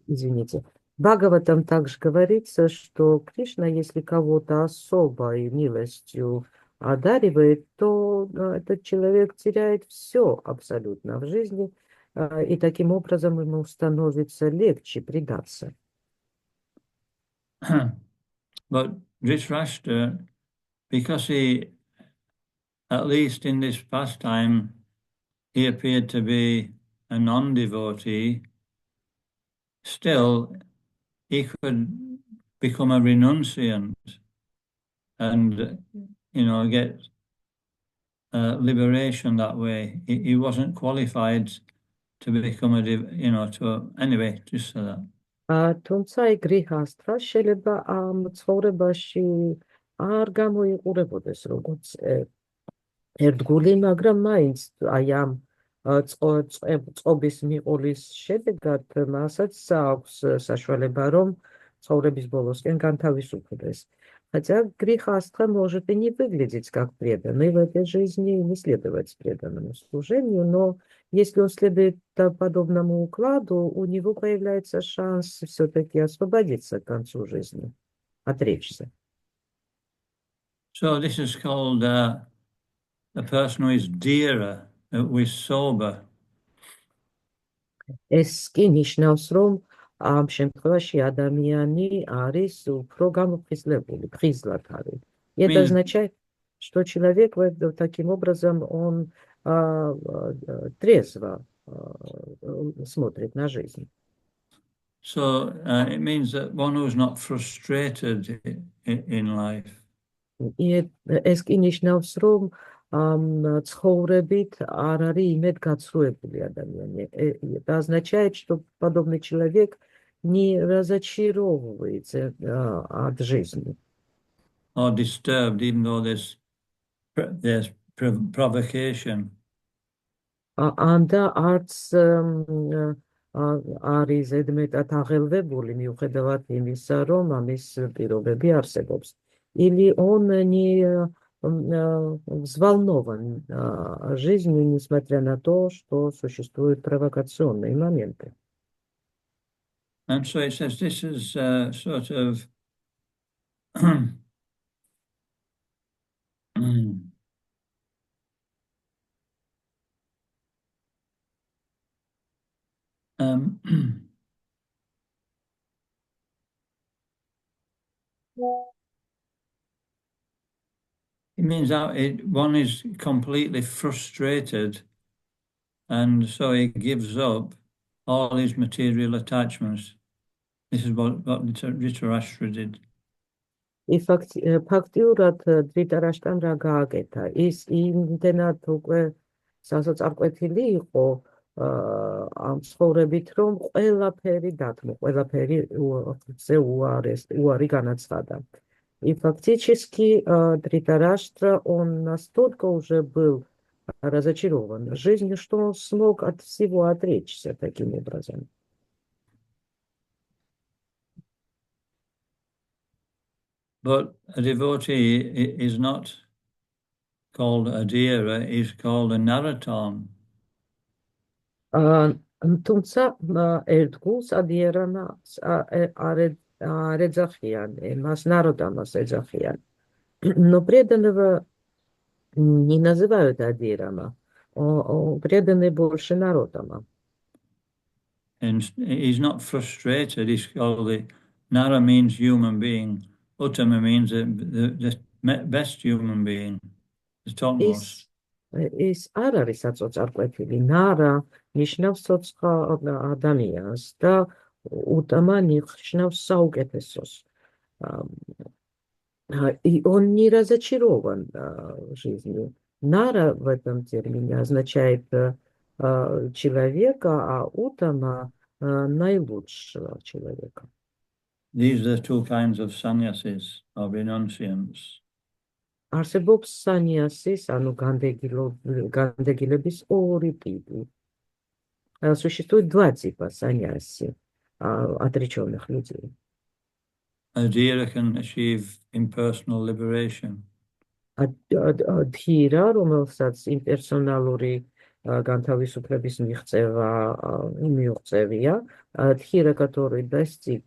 Извините. Бхагаватам также говорится, что Кришна, если кого-то особой милостью одаривает, то этот человек теряет все абсолютно в жизни, и таким образом ему становится легче предаться. But Dhritarashtra, because he, at least in this pastime, he appeared to be a non-devotee, still he could become a renunciant and, get liberation that way. He wasn't qualified to become anyway, just so that. თუმცა აი გრიჰასტრა შეიძლება ამ ცხოვრებაში არ გამოიყურებოდეს როგორც ერთგული, მაგრამ მაინც აი ამ წყობის მიყოლის შედეგად მასაც აქვს საშუალება, რომ ცხოვრების болосკენ განთავისუფლდეს. Хотя грехастха может и не выглядеть как преданный в этой жизни, не следовать преданному служению, но если он следует подобному укладу, у него появляется шанс все-таки освободиться к концу жизни, отречься. So this is called a person who is dearer, who is sober. ეს კი ნიშნავს, რომ ამ შემთხვევაში ადამიანი არის უფრო გამოფხიზლებული, ფხიზლად არის. И это означает, что человек таким образом он трезво смотрит на жизнь. So it means that one who is not frustrated in life. И ეს კი ნიშნავს, რომ ცხოვრებით არ არის იმედგაცრუებული ადამიანი. Это означает, что подобный человек не разочаровывается от жизни. Or disturbed, even though there's provocation. Анда არც არის ზედმეტად აღელვებული მიუხედავად იმისა, რომ ამის პირობები არსებობს. Или он не взволнован жизнью, несмотря на то, что существуют провокационные моменты. And so it says this is sort of it means that one is completely frustrated, and so he gives up all his material attachments. This is what Dhritarashtra did. ფაქტიურად დრიტარაშტამ რა გააკეთა? ის იმდენად უკვე სასოწარკვეთილი იყო ამ ცხოვრებით, რომ ყველაფერი დათმო, ყველაფერი უარი განაცხადა. И фактически Дритараштра, он настолько уже был разочарован жизнью, что он смог от всего отречься таким образом. But a devotee is not called a Adira, he's called a Naratam. Თუმცა ერთგულს ადიერანას არ ეძახიან, მას ნაროდამას ეძახიან. Но преданного не называют адирама, преданный больше народама. And he's not frustrated, he's called the Nara means human being, Uttama means the best human being, the topmost. ის არ არის საწოწარკვეთილი. ნარა ნიშნავს ცოცხალ ადამიანს და უტამა ნიშნავს საუკეთესოს. И он не разочарован жизнью. Нара в этом термине означает человека, а утама наилучшего человека. These are the two kinds of sannyasis, of renunciants. არსებობს саньясис, ანუ განდეგილების ორი ტიპი. Существует два типа саньяси, отреченных людей. Adhira can achieve impersonal liberation. Adhira, რომელსაც იმპერსონალური განთავისუფლების მიღწევა მიუღწევია, adhira, который достиг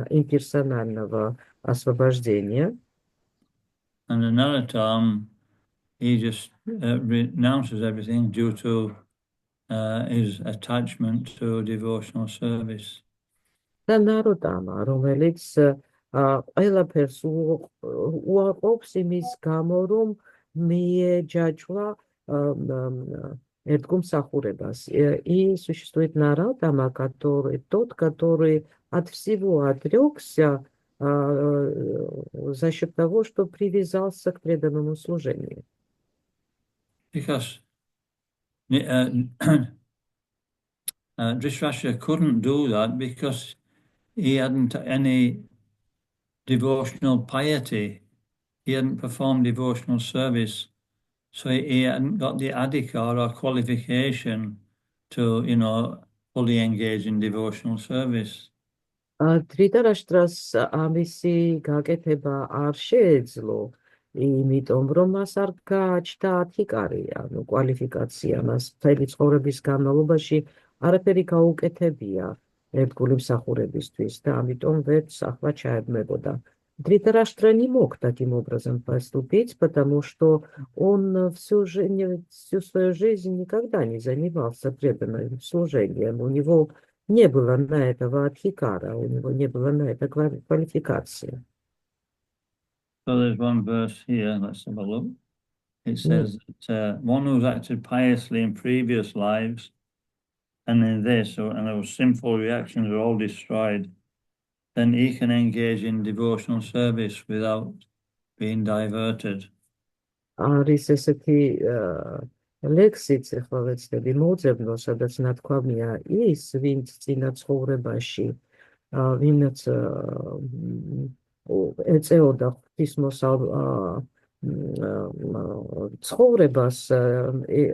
имперсонального освобождения. And another time, he just renounces everything due to his attachment to devotional service. და ნაროდამა, რომელიც ყველაფერს უარყოფს იმის გამო, რომ მიეჯაჭვა ერთგულმსახურებას. И существует народама, тот, который от всего отрекся за счет того, что привязался к преданному служению. Because Dhritarashtra couldn't do that because he hadn't any devotional piety. He hadn't performed devotional service. So he hadn't got the adhikar or qualification to, fully engage in devotional service. დრიტარაშტრას ამისი გაკეთება არ შეეძლო, იმიტომ რომ მას არ გააჩნდა ათიკარი, ანუ კვალიფიკაცია, მას მთელი ცხოვრების განმავლობაში არაფერი გაუკეთებია ერთგული მსახურებისთვის და ამიტომ ვერც ახლა ჩაებმებოდა. Дритараштра не мог таким образом поступить, потому что он всю свою жизнь никогда не занимался преданным служением. У него не было на этого адхикара, у него не было на это квалификации. So there's one verse here, let's have a look. It says that one who's acted piously in previous lives and in this, and those sinful reactions are all destroyed, then he can engage in devotional service without being diverted. არის ესეთი ლექსიც, ახლა ვეცდები მოვძებნო, სადაც ნათქვამია ის, ვინც წინა ცხოვრებაში, ვინაც ეწეოდა ცხოვრებას,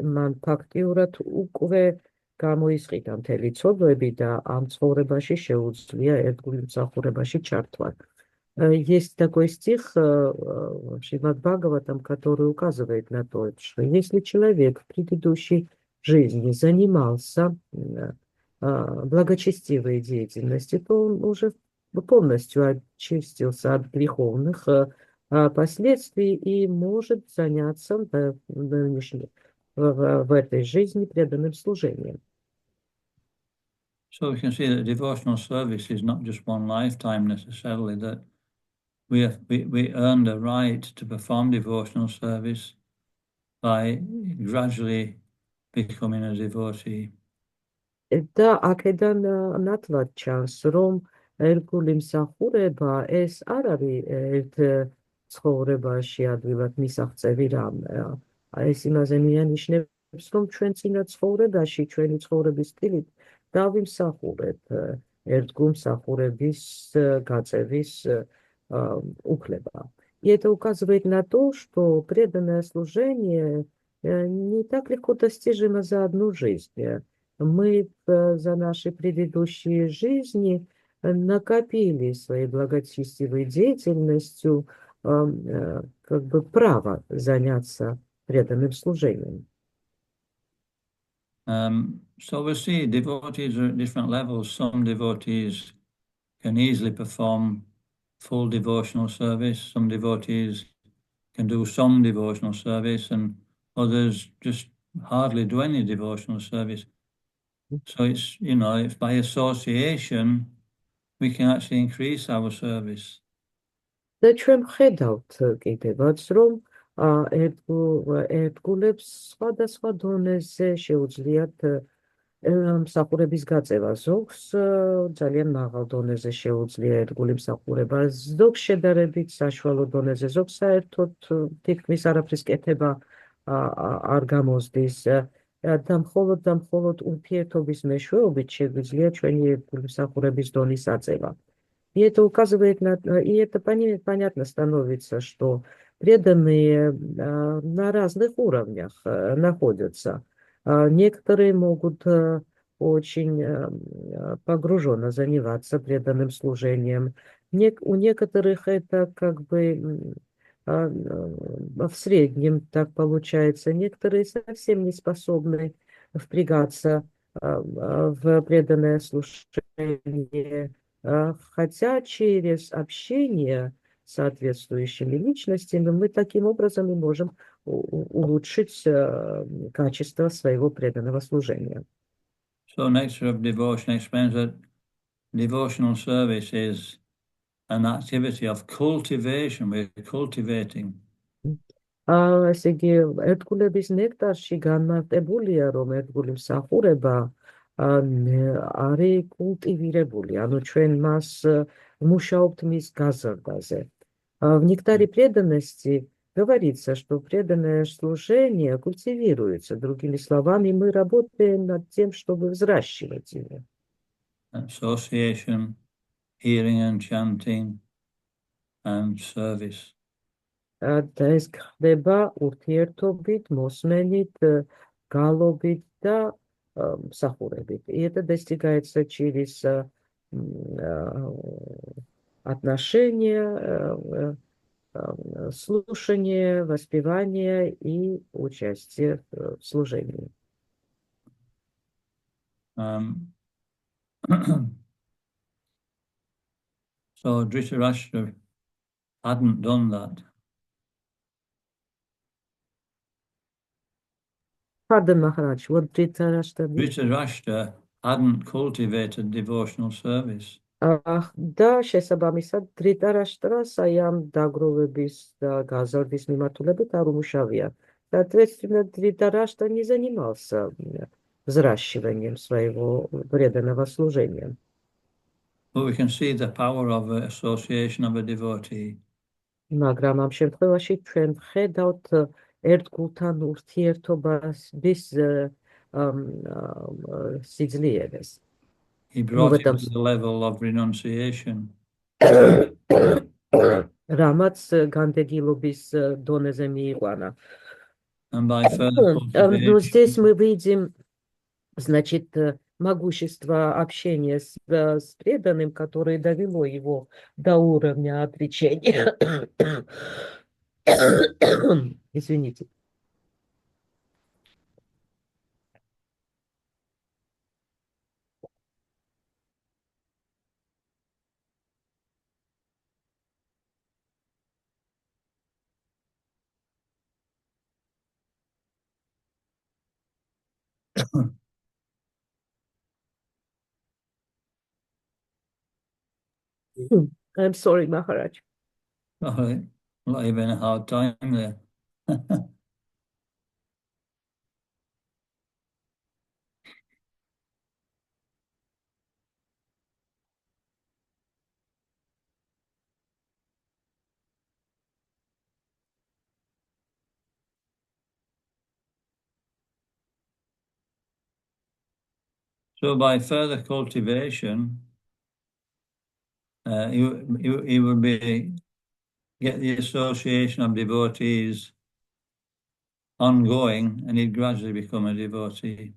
მან ფაქტიურად უკვე გამოისყიდა მთელი ცოდვები და ამ ცხოვრებაში შეუძლია ერთგული მსახურებაში ჩართვა. Есть такой стих в Шримад Бхагаватам, который указывает на то, что если человек в предыдущей жизни занимался благочестивой деятельностью, то он уже полностью очистился от греховных последствий и может заняться в этой жизни преданным служением. So we can see that devotional service is not just one lifetime necessarily, that we earn the right to perform devotional service by gradually becoming a devotee. და აქედან ნათლად ჩანს, რომ ერთგული მსახურება ეს არ არის ერთ ცხოვრებაში ადვილად მისაღწევი რამ. ეს იმაზე მიანიშნებს, რომ ჩვენ წინა ცხოვრებაში, ჩვენი ცხოვრების სტილით დავიმსახურეთ ერთგულ მსახურების გაწევის уклеба. И это указывает на то, что преданное служение не так легко достижимо за одну жизнь. Мы за наши предыдущие жизни накопили своей благочестивой деятельностью как бы право заняться преданным служением. So we see devotees are at different levels. Some devotees can easily perform full devotional service. Some devotees can do some devotional service, and others just hardly do any devotional service. So it's, it's by association we can actually increase our service. და ჩვენ ვხედავთ კიდევაც, რომ ერთგულებს სხვადასხვა დონეზე შეუძლიათ მსახურების გაწევა. ზოგს ძალიან მაღალ დონეზე შეუძლია ერთგული მსახურება, ზოგს შედარებით საშუალო დონეზე, ზოგს საერთოდ თითქმის არაფრის კეთება არ გამოსდის. და მხოლოდ ურთიერთობის მეშვეობით შეგვიძლია ჩვენი ერთგული მსახურების დონის აწევა. И это указывает и это понятно становится, что преданные на разных уровнях находятся. Некоторые могут очень погруженно заниматься преданным служением. У некоторых это как бы в среднем так получается. Некоторые совсем не способны впрягаться в преданное служение. Хотя через общение соответствующими личностями, мы таким образом и можем улучшить качество своего преданного служения. So Nectar of Devotion explains that devotional service is an activity of cultivation. We're cultivating. ესე იგი, ერთგულების ნექტარში განმარტებულია, რომ ერთგული მსახურება არის კულტივირებული, ანუ ჩვენ მას мушаობთ мис газардაზე. В нектаре преданности говорится, что преданное служение культивируется. Другими словами, мы работаем над тем, чтобы взращивать его. Association, hearing and chanting, and service. და ეს ხდება ურთიერთობით, მოსმენით, გალობით და მსახურებით. И это достигается через отношения, слушание, воспевание и участие в служении. So Dhritarashtra hadn't done that. Pardon, Maharaj, what Dhritarashtra did? Dhritarashtra hadn't cultivated devotional service. და შესაბამისად დრიტარაშტრას აი ამ დაგროვების და გაზარდის მიმართულებით არ უმუშავია. Соответственно, Dhritarashtra не занимался взращиванием своего преданного служения. But we can see the power of the association of a devotee. მაგრამ ამ შემთხვევაში ჩვენ ვხედავთ ერთგულთან ურთიერთობას სიძლიერეს. He brought him to the level of renunciation. რამაც განდეგილობის დონეზე მიიყვანა. And by further Ну, здесь cultivation, мы видим, значит, могущество общения с преданным, которое довело его до уровня отречения. Извините. I'm sorry, Maharaj. all right, not even a hard time there. So by further cultivation, he will get the association of devotees ongoing, and he'd gradually become a devotee.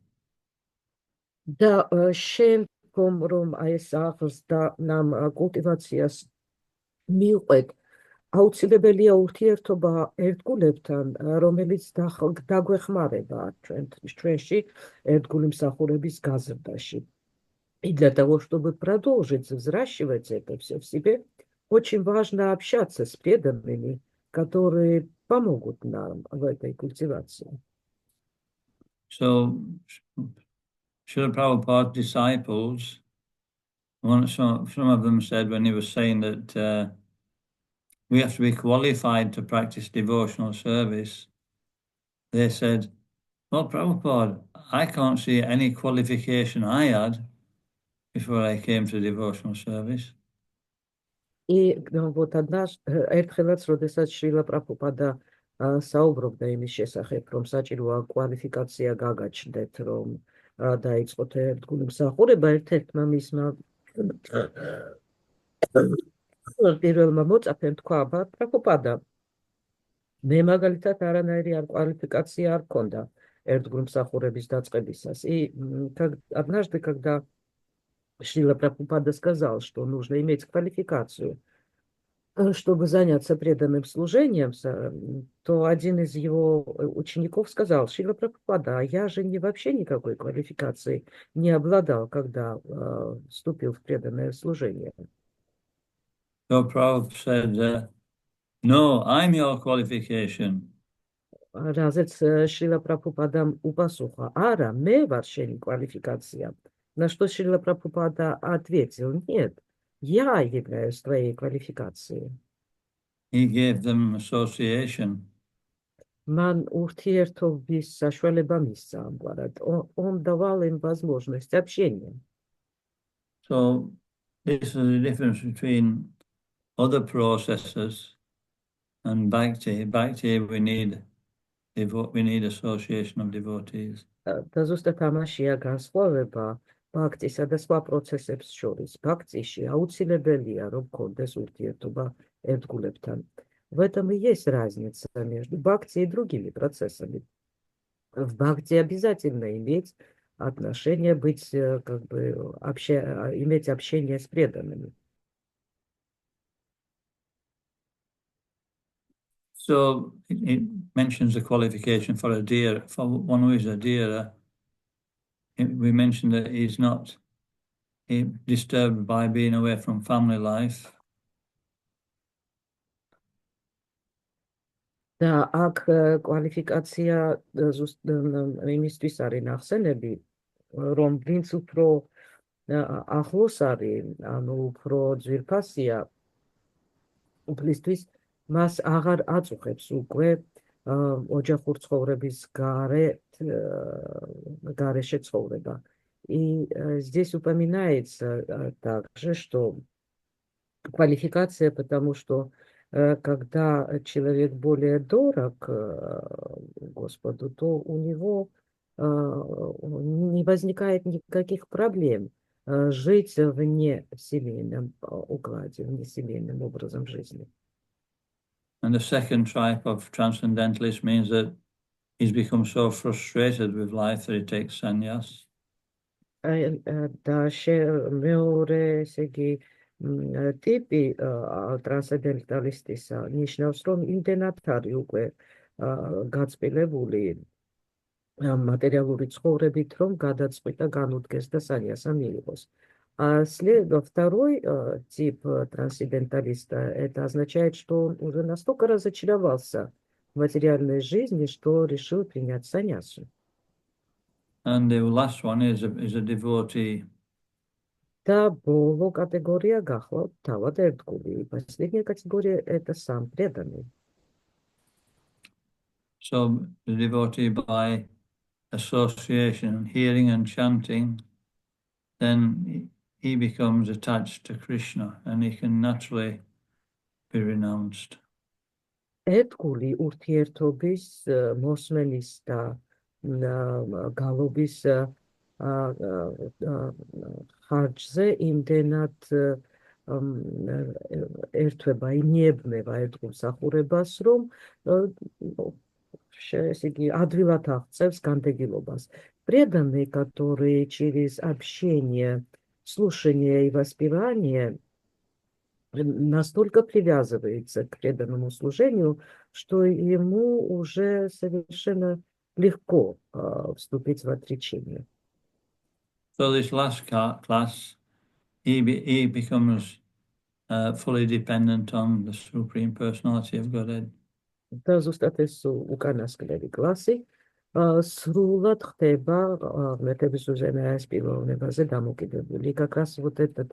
და შემდგომ რომ აი ეს აღზრდა ნამ კულტივაციას მიუყვეთ, აუცილებელია ურთიერთობა ერთგულებთან, რომელიც დაგვეხმარება ჩვენში ერთგული მსახურების გაზრდაში. И для того, чтобы продолжить взращивать это все в себе, очень важно общаться с преданными, которые помогут нам в этой культивации. So Srila Prabhupada's disciples, some of them said when he was saying that we have to be qualified to practice devotional service, they said, well, Prabhupada, I can't see any qualification I had before I came to devotional service. И вот ერთხელაც, როდესაც შრილა პრაბჰუპადა საუბრობდა იმის შესახებ, რომ საჭიროა კვალიფიკაცია გაგაჩნდეთ, რომ დაიწყოთ ერთგული მსახურება, ერთ-ერთმა მისმა პირველმა მოწაფემ თქვა, პრაბჰუპადა, მე მაგალითად არანაირი კვალიფიკაცია არ მქონდა ერთგული მსახურების დაწყებისას. И однажды, когда Шрила Прабхупада сказал, что нужно иметь квалификацию, чтобы заняться преданным служением, то один из его учеников сказал: Шрила Прабхупада, я же вообще никакой квалификации не обладал, когда вступил в преданное служение. So Prabhupada said, No, I'm your qualification. რაზეც შრილა პრაბჰუპადამ უპასუხა, არა, მე ვარ შენი კვალიფიკაცია. На что Шрила Прабхупада ответил, нет, я являюсь твоей квалификацией. He gave them association. Ман ურთიერთობის საშუალება მისცა ამგვარად. Он давал им возможность общения. So this is the difference between other processes and bhakti. Bhakti, we need association of devotees. და ზუსტად ამაშია განსხვავება ბhakti-სა და სხვა პროცესებს შორის. ბhakti-ში აუცილებელია, რომ გქონდეს ურთიერთობა ერთგულებთან. В этом и есть разница между бхакти и другими процессами. В бхакти обязательно иметь отношения, быть, иметь общение с преданными. So it mentions the qualification for a deer, for one who is a deer. We mentioned that he's not disturbed by being away from family life. და აქ კვალიფიკაცია იმისთვის არის ნახსენები, რომ ვინც უფრო ახლოს არის, ანუ უფრო ძვირფასია, უფლისთვის მას აღარ აწუხებს უკვე ოჯახურ ცხოვრების გარეშე ცხოვრება. И здесь упоминается также, что квалификация, потому что когда человек более дорог Господу, то у него не возникает никаких проблем жить в несемейном укладе, в несемейном образом жизни. And the second type of transcendentalist means that he's become so frustrated with life that he takes sannyas. და მეორე, ესე იგი, ტიპი ტრანსცენდენტალისტისა ნიშნავს, რომ იმდენად არის უკვე გაწმილებული материалური ცხოვრებით, რომ გადაწყვიტა განუდგეს და саньяса მიიღოს. Второй тип трансценденталиста, это означает, что он уже настолько разочаровался в материальной жизни, что решил принять саньясу. And the last one is a devotee. Да, бოლო категория გახლავთ თავად ერთგული. Последняя категория это сам преданный. So the devotee by association, hearing and chanting, then he becomes attached to Krishna and he can naturally be renounced. ერთგული ურთიერთობის მოსმენის და გალობის ხარჯზე იმდენად ერთვება, იმიებნება ერთგულსახურებას, რომ ესე იგი ადვილად აღწევს განდეგილობას. Преданный, который через общение, слушание и воспевание настолько привязывается к преданному служению, что ему уже совершенно легко вступить в отречение. So this last class, he becomes fully dependent on the Supreme Personality of Godhead. და ზუსტად ეს უკანასკნელი კლასი სრულად ხდება ღმერთების უზენაეს პიროვნებაზე დამოკიდებული. Как раз вот этот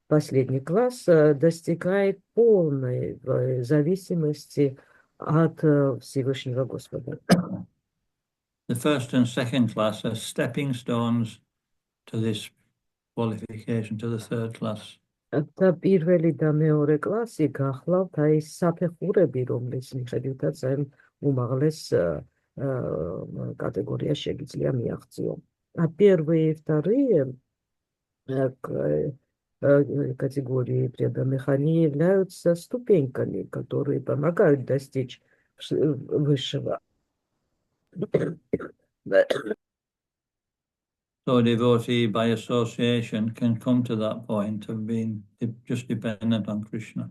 последний класс достигает полной зависимости от Всевышнего Господа. The first and second class are stepping stones to this qualification, to the third class. და პირველი და მეორე კლასი გახლავთ აი საფეხურები, რომლის მიხედვითაც აი უმაღლეს კატეგორიას შეგიძლია მიაღწიო. А первые и вторые категории преданных, они являются ступеньками, которые помогают достичь высшего. So a devotee by association can come to that point of being just dependent on Krishna.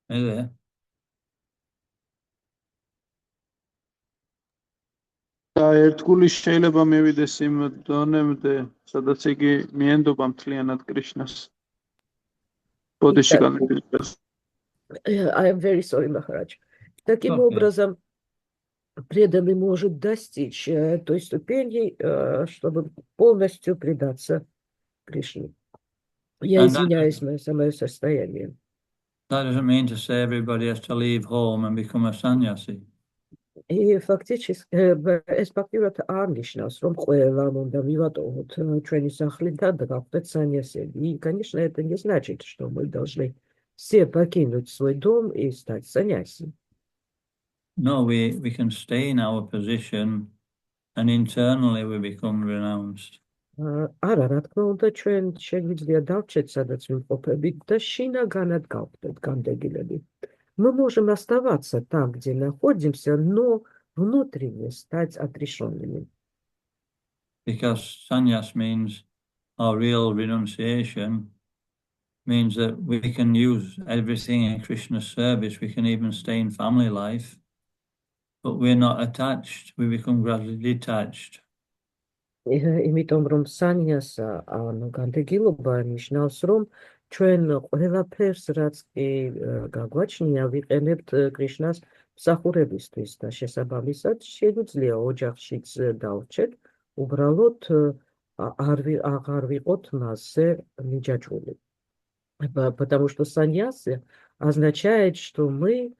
Are you there? და ერთგული შეიძლება მივიდეს იმ დონემდე, სადაც იგი მიენდობა მთლიანად კრიშნას. ბოდიში განვითარებას. I am very sorry, Maharaj. Таким Okay. образом, преданный может достичь той ступени, чтобы полностью предаться Кришне. Я And that- извиняюсь за мое состояние. That doesn't mean to say everybody has to leave home and become a sannyasi. И фактически ეს ფაქტიურად არ ნიშნავს, რომ ყველამ უნდა მივატოვოთ ჩვენი სახლი და გავხდეთ саньясები. И, конечно, это не значит, что мы должны все покинуть свой дом и стать саньяси. No, we can stay in our position and internally we become renounced. არა, რა თქმა უნდა, ჩვენ შეგვიძლია დავчет, სადაც ვიმყოფებით და შინაგანად გავხდეთ განდეგილები. Мы можем оставаться там, где находимся, но внутренне стать отрешенными. Because sannyas means our real renunciation, means that we can use everything in Krishna's service. We can even stay in family life, but we're not attached. We become gradually detached. იმიტომ რომ саньяса, ანუ განდეგილობა ნიშნავს, რომ ჩვენ ყველაფერს, რაც კი გაგვაჩნია, ვიყენებთ კრიშნას მსახურებისთვის და შესაბამისად შეგვიძლია ოჯახშიც დავრჩეთ, უბრალოდ აღარ ვიყოთ მასზე მიჯაჭვული. Потому что саньяса означает, что мы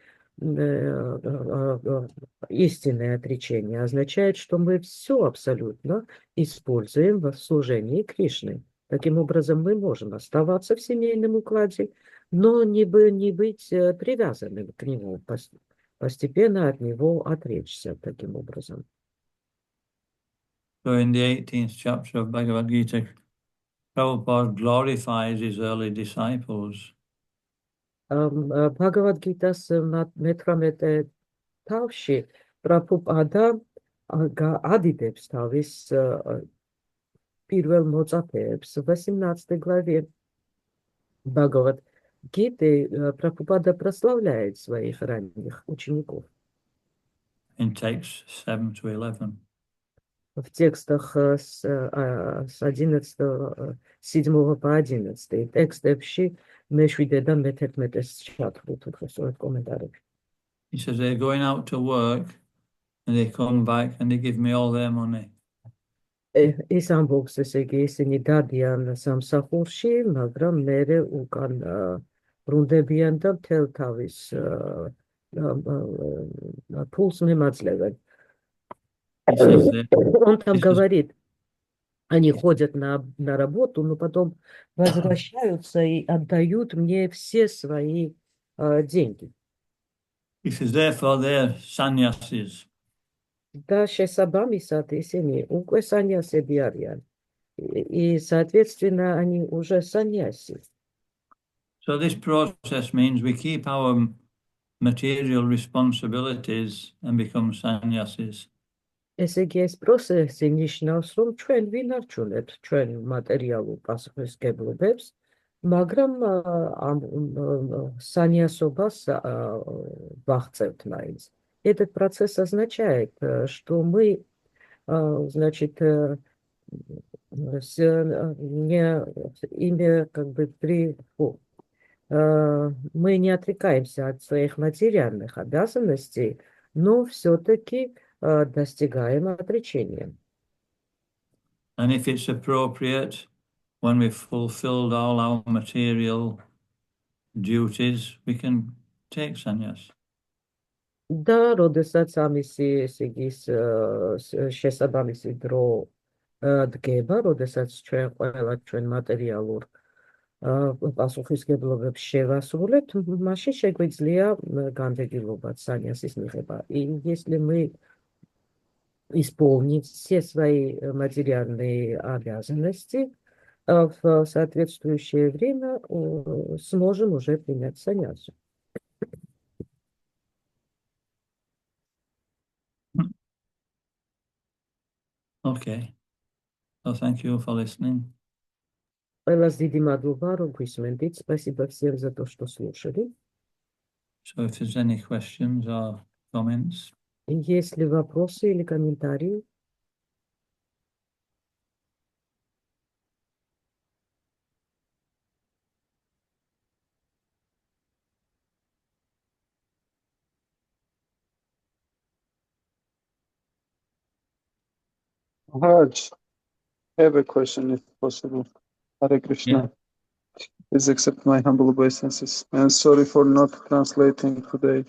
истинное отречение означает, что мы все абсолютно используем в служении Кришны. Таким образом, мы можем оставаться в семейном укладе, но не быть привязанным к нему, постепенно от него отречься таким образом. So in the 18th chapter of Bhagavad Gita, Prabhupada glorifies his early disciples. Bhagavad-gītās მე-18 თავში პრაბჰუპადა ადიდებს თავის პირველ მოწაფეებს. В 18 главе Бхагавад-гиты Прабхупада прославляет своих ранних учеников. In texts 7 to 11. В текстах с 11, 7 по 11 текстებში მე-7 და მე-11 ჩათვლით უბრალოდ კომენტარები. He says they're going out to work and they come back and they give me all their money. ის ამბობს, ესე იგი, ისინი დადიან სამსახურში, მაგრამ მერე უკან ბრუნდებიან და მთელ თავის пулс мемацлевать. Он там говорит, они ходят на работу, но потом возвращаются и отдают мне все свои деньги. He says, therefore, they're sannyasis. Да, შესაბამისად, ისინი უკვე саньясები არიან. И, соответственно, они уже саньяси. So this process means we keep our material responsibilities and become sannyasis. ესე იგი, ეს პროცესი ნიშნავს, რომ ჩვენ ვინარჩუნებთ ჩვენ მატერიალურ პასუხისმგებლობებს, მაგრამ ამ саньясობას ვაღწევთ მაინც. Этот процесс означает, что мы, значит, мы не отрекаемся от своих материальных обязанностей, но все-таки достигаем отречения. And if it's appropriate, when we've fulfilled all our material duties, we can take sannyas. Да, როდესაც ამისი, ესე იგი, შესაბამისი დრო დგება, როდესაც ჩვენ ყველა ჩვენ მატერიალურ პასუხისმგებლობებს შევასრულებთ, მაშინ შეგვიძლია განდეგილობად саньясის მიღება. И если мы исполнить все свои материальные обязанности, в соответствующее время сможем уже принять саньясу. Okay. So thank you for listening. Ყველას დიდი მადლობა, რომ გვისმენთ. Спасибо всем за то, что слушали. So if there's any questions or comments, Есть ли вопросы или комментарии? Raj, I have a question if possible. Hare Krishna. Please accept my humble obeisances and sorry for not translating today.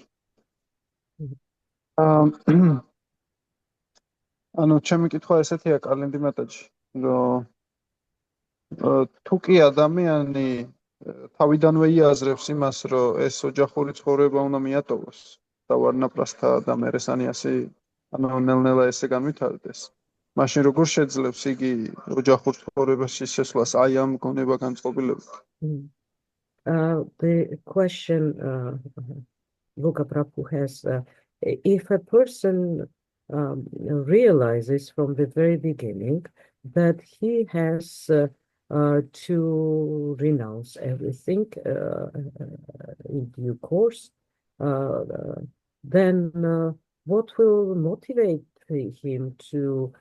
ანუ ჩემი კითხვა ესეთია კალენდი მატაჯი, რომ თუ კი ადამიანი თავიდანვე იაზრებს იმას, რომ ეს ოჯახური ცხოვრება უნდა მიატოვოს და ვარნაპრასთა და მერე სანიასი ანუ ნელ-ნელა ესე განვითარდეს. მაშინ როგორ შეძლებს იგი ოჯახურ ცხოვრებაში შესვლას აი ამ გონება განწყობილებით? The question Luca Prabhu has, if a person realizes from the very beginning that he has to renounce everything in due course, then what will motivate him to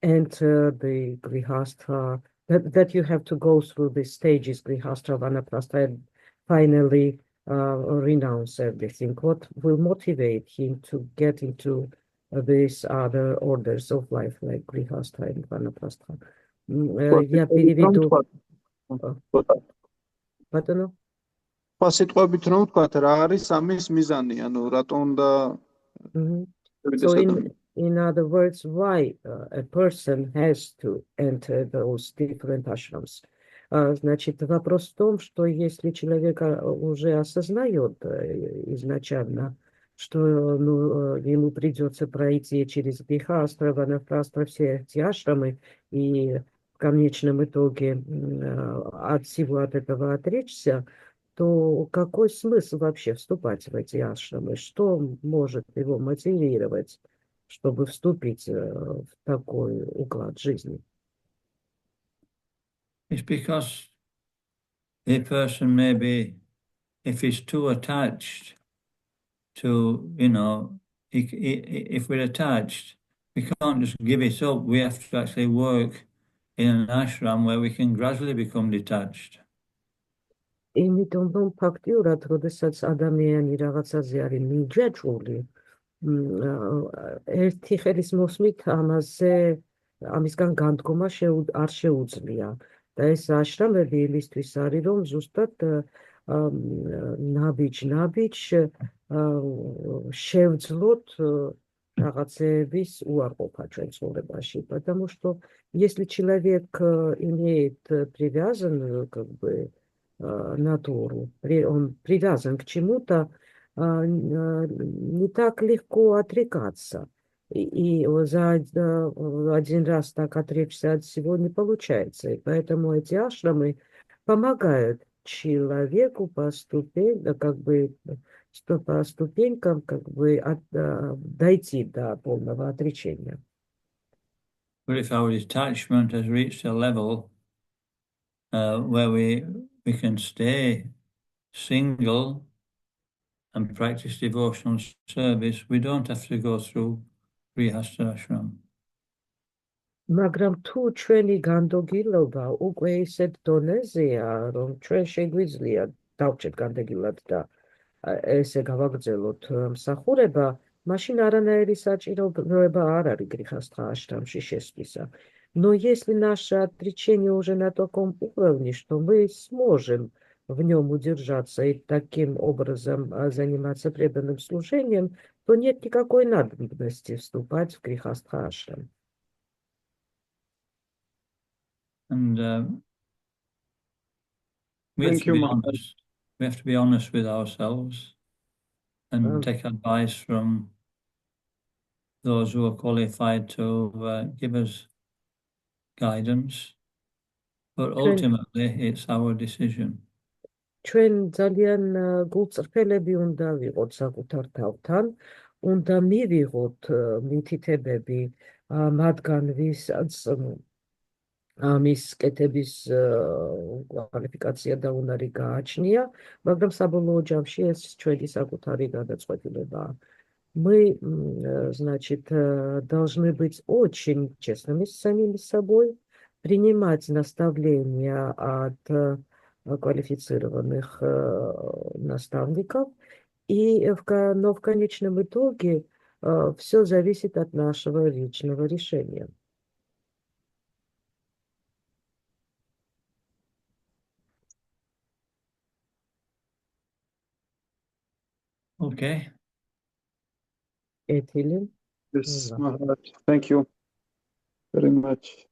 enter the grihastha, that you have to go through the stages, grihastha, vanaprastha, and finally renounce everything? What will motivate him to get into these other orders of life, like grihastha and vanaprastha? Я переведу. Πατώνω. Სიტყვებით რომ ვთქვათ, რა არის ამის მიზანი, ანუ რატომ უნდა So in other words, why a person has to enter those different ashrams? Значит, вопрос в том, что если человек уже осознает изначально, что ему придется пройти через грихастха, ванапрастха, все эти ашрамы, и в конечном итоге от всего от этого отречься, то какой смысл вообще вступать в эти ашрамы? Что может его мотивировать, чтобы вступить в такой уклад жизни? it's because a person maybe, if he's too attached to, if we're attached, we can't just give it up. We have to actually work in an ashram where we can gradually become detached. იმიტომ რომ ფაქტიურად, როდესაც ადამიანი რაღაცაზე არის მიჯაჭვული, ერთი ხელის მოსმით ამისგან განდგომა არ შეუძლია. და ეს აშრამები იმისთვის არის, რომ ზუსტად ნაბიჯ შევძლოთ რაღაცების уарყოფა ჩვენ ცხოვრებაში. Потому что если человек имеет привязанную натуру, он привязан к чему-то, не так легко отрекаться. И за один раз так отречься от всего не получается. И поэтому эти ашрамы помогают человеку по ступенькам дойти до полного отречения. But if our detachment has reached a level where we can stay single and practice devotional service, we don't have to go through grihastha ashram. მაგრამ თუ ჩვენი განდოგილობა უკვე ისეთ დონეზეა, რომ ჩვენ შეგვიძლია დავჭერთ განდეგილად და ესე გავაგრძელოთ მსახურება, მაშინ არანაირი საჭიროება არ არის грехастха ашрамში შესვლისა. Но если наше отречение уже на таком уровне, что мы сможем в нем удержаться и таким образом заниматься преданным служением, то нет никакой надобности вступать в грехастха ашрам. And we have to be honest with ourselves and take advice from those who are qualified to give us guidance. But ultimately, it's our decision. ჩვენ ძალიან გულწრფელები უნდა ვიყოთ საკუთარ თავთან, უნდა მივიღოთ მითითებები მათგან, ვისაც ამის კეთების კვალიფიკაცია და უნარი გააჩნია, მაგრამ საბოლოო ჯამში ეს ჩვენი საკუთარი გადაწყვეტილებაა. Мы, значит, должны быть очень честными с самими собой, принимать наставления от квалифицированных наставников, но в конечном итоге все зависит от нашего личного решения. Okay. Ethylene. Yes, Maharaj. Thank you very much.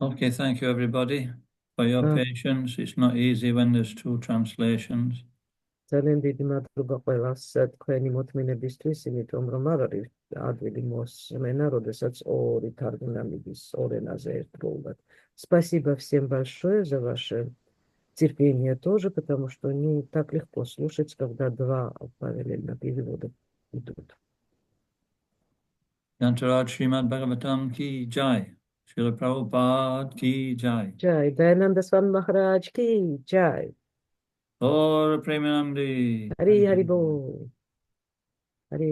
Okay, thank you everybody for your Uh, patience. It's not easy when there's two translations. ძალიან დიდი მადლობა ყველას თქვენი მოთმინებისთვის, იმიტომ რომ არ არის ადვილი მოსმენა, როდესაც ორი თარგმანი მიდის ორ ენაზე ერთდროულად. Спасибо всем большое за ваше терпение тоже, потому что не так легко слушать, когда два параллельно перевода идут. Yantaraj Srimad Bhagavatam ki jai. Srila Prabhupada ki jai. Jai, Dayananda Swami Maharaj ki jai. Gaura Premanandi. Hari Hari Bol. Hari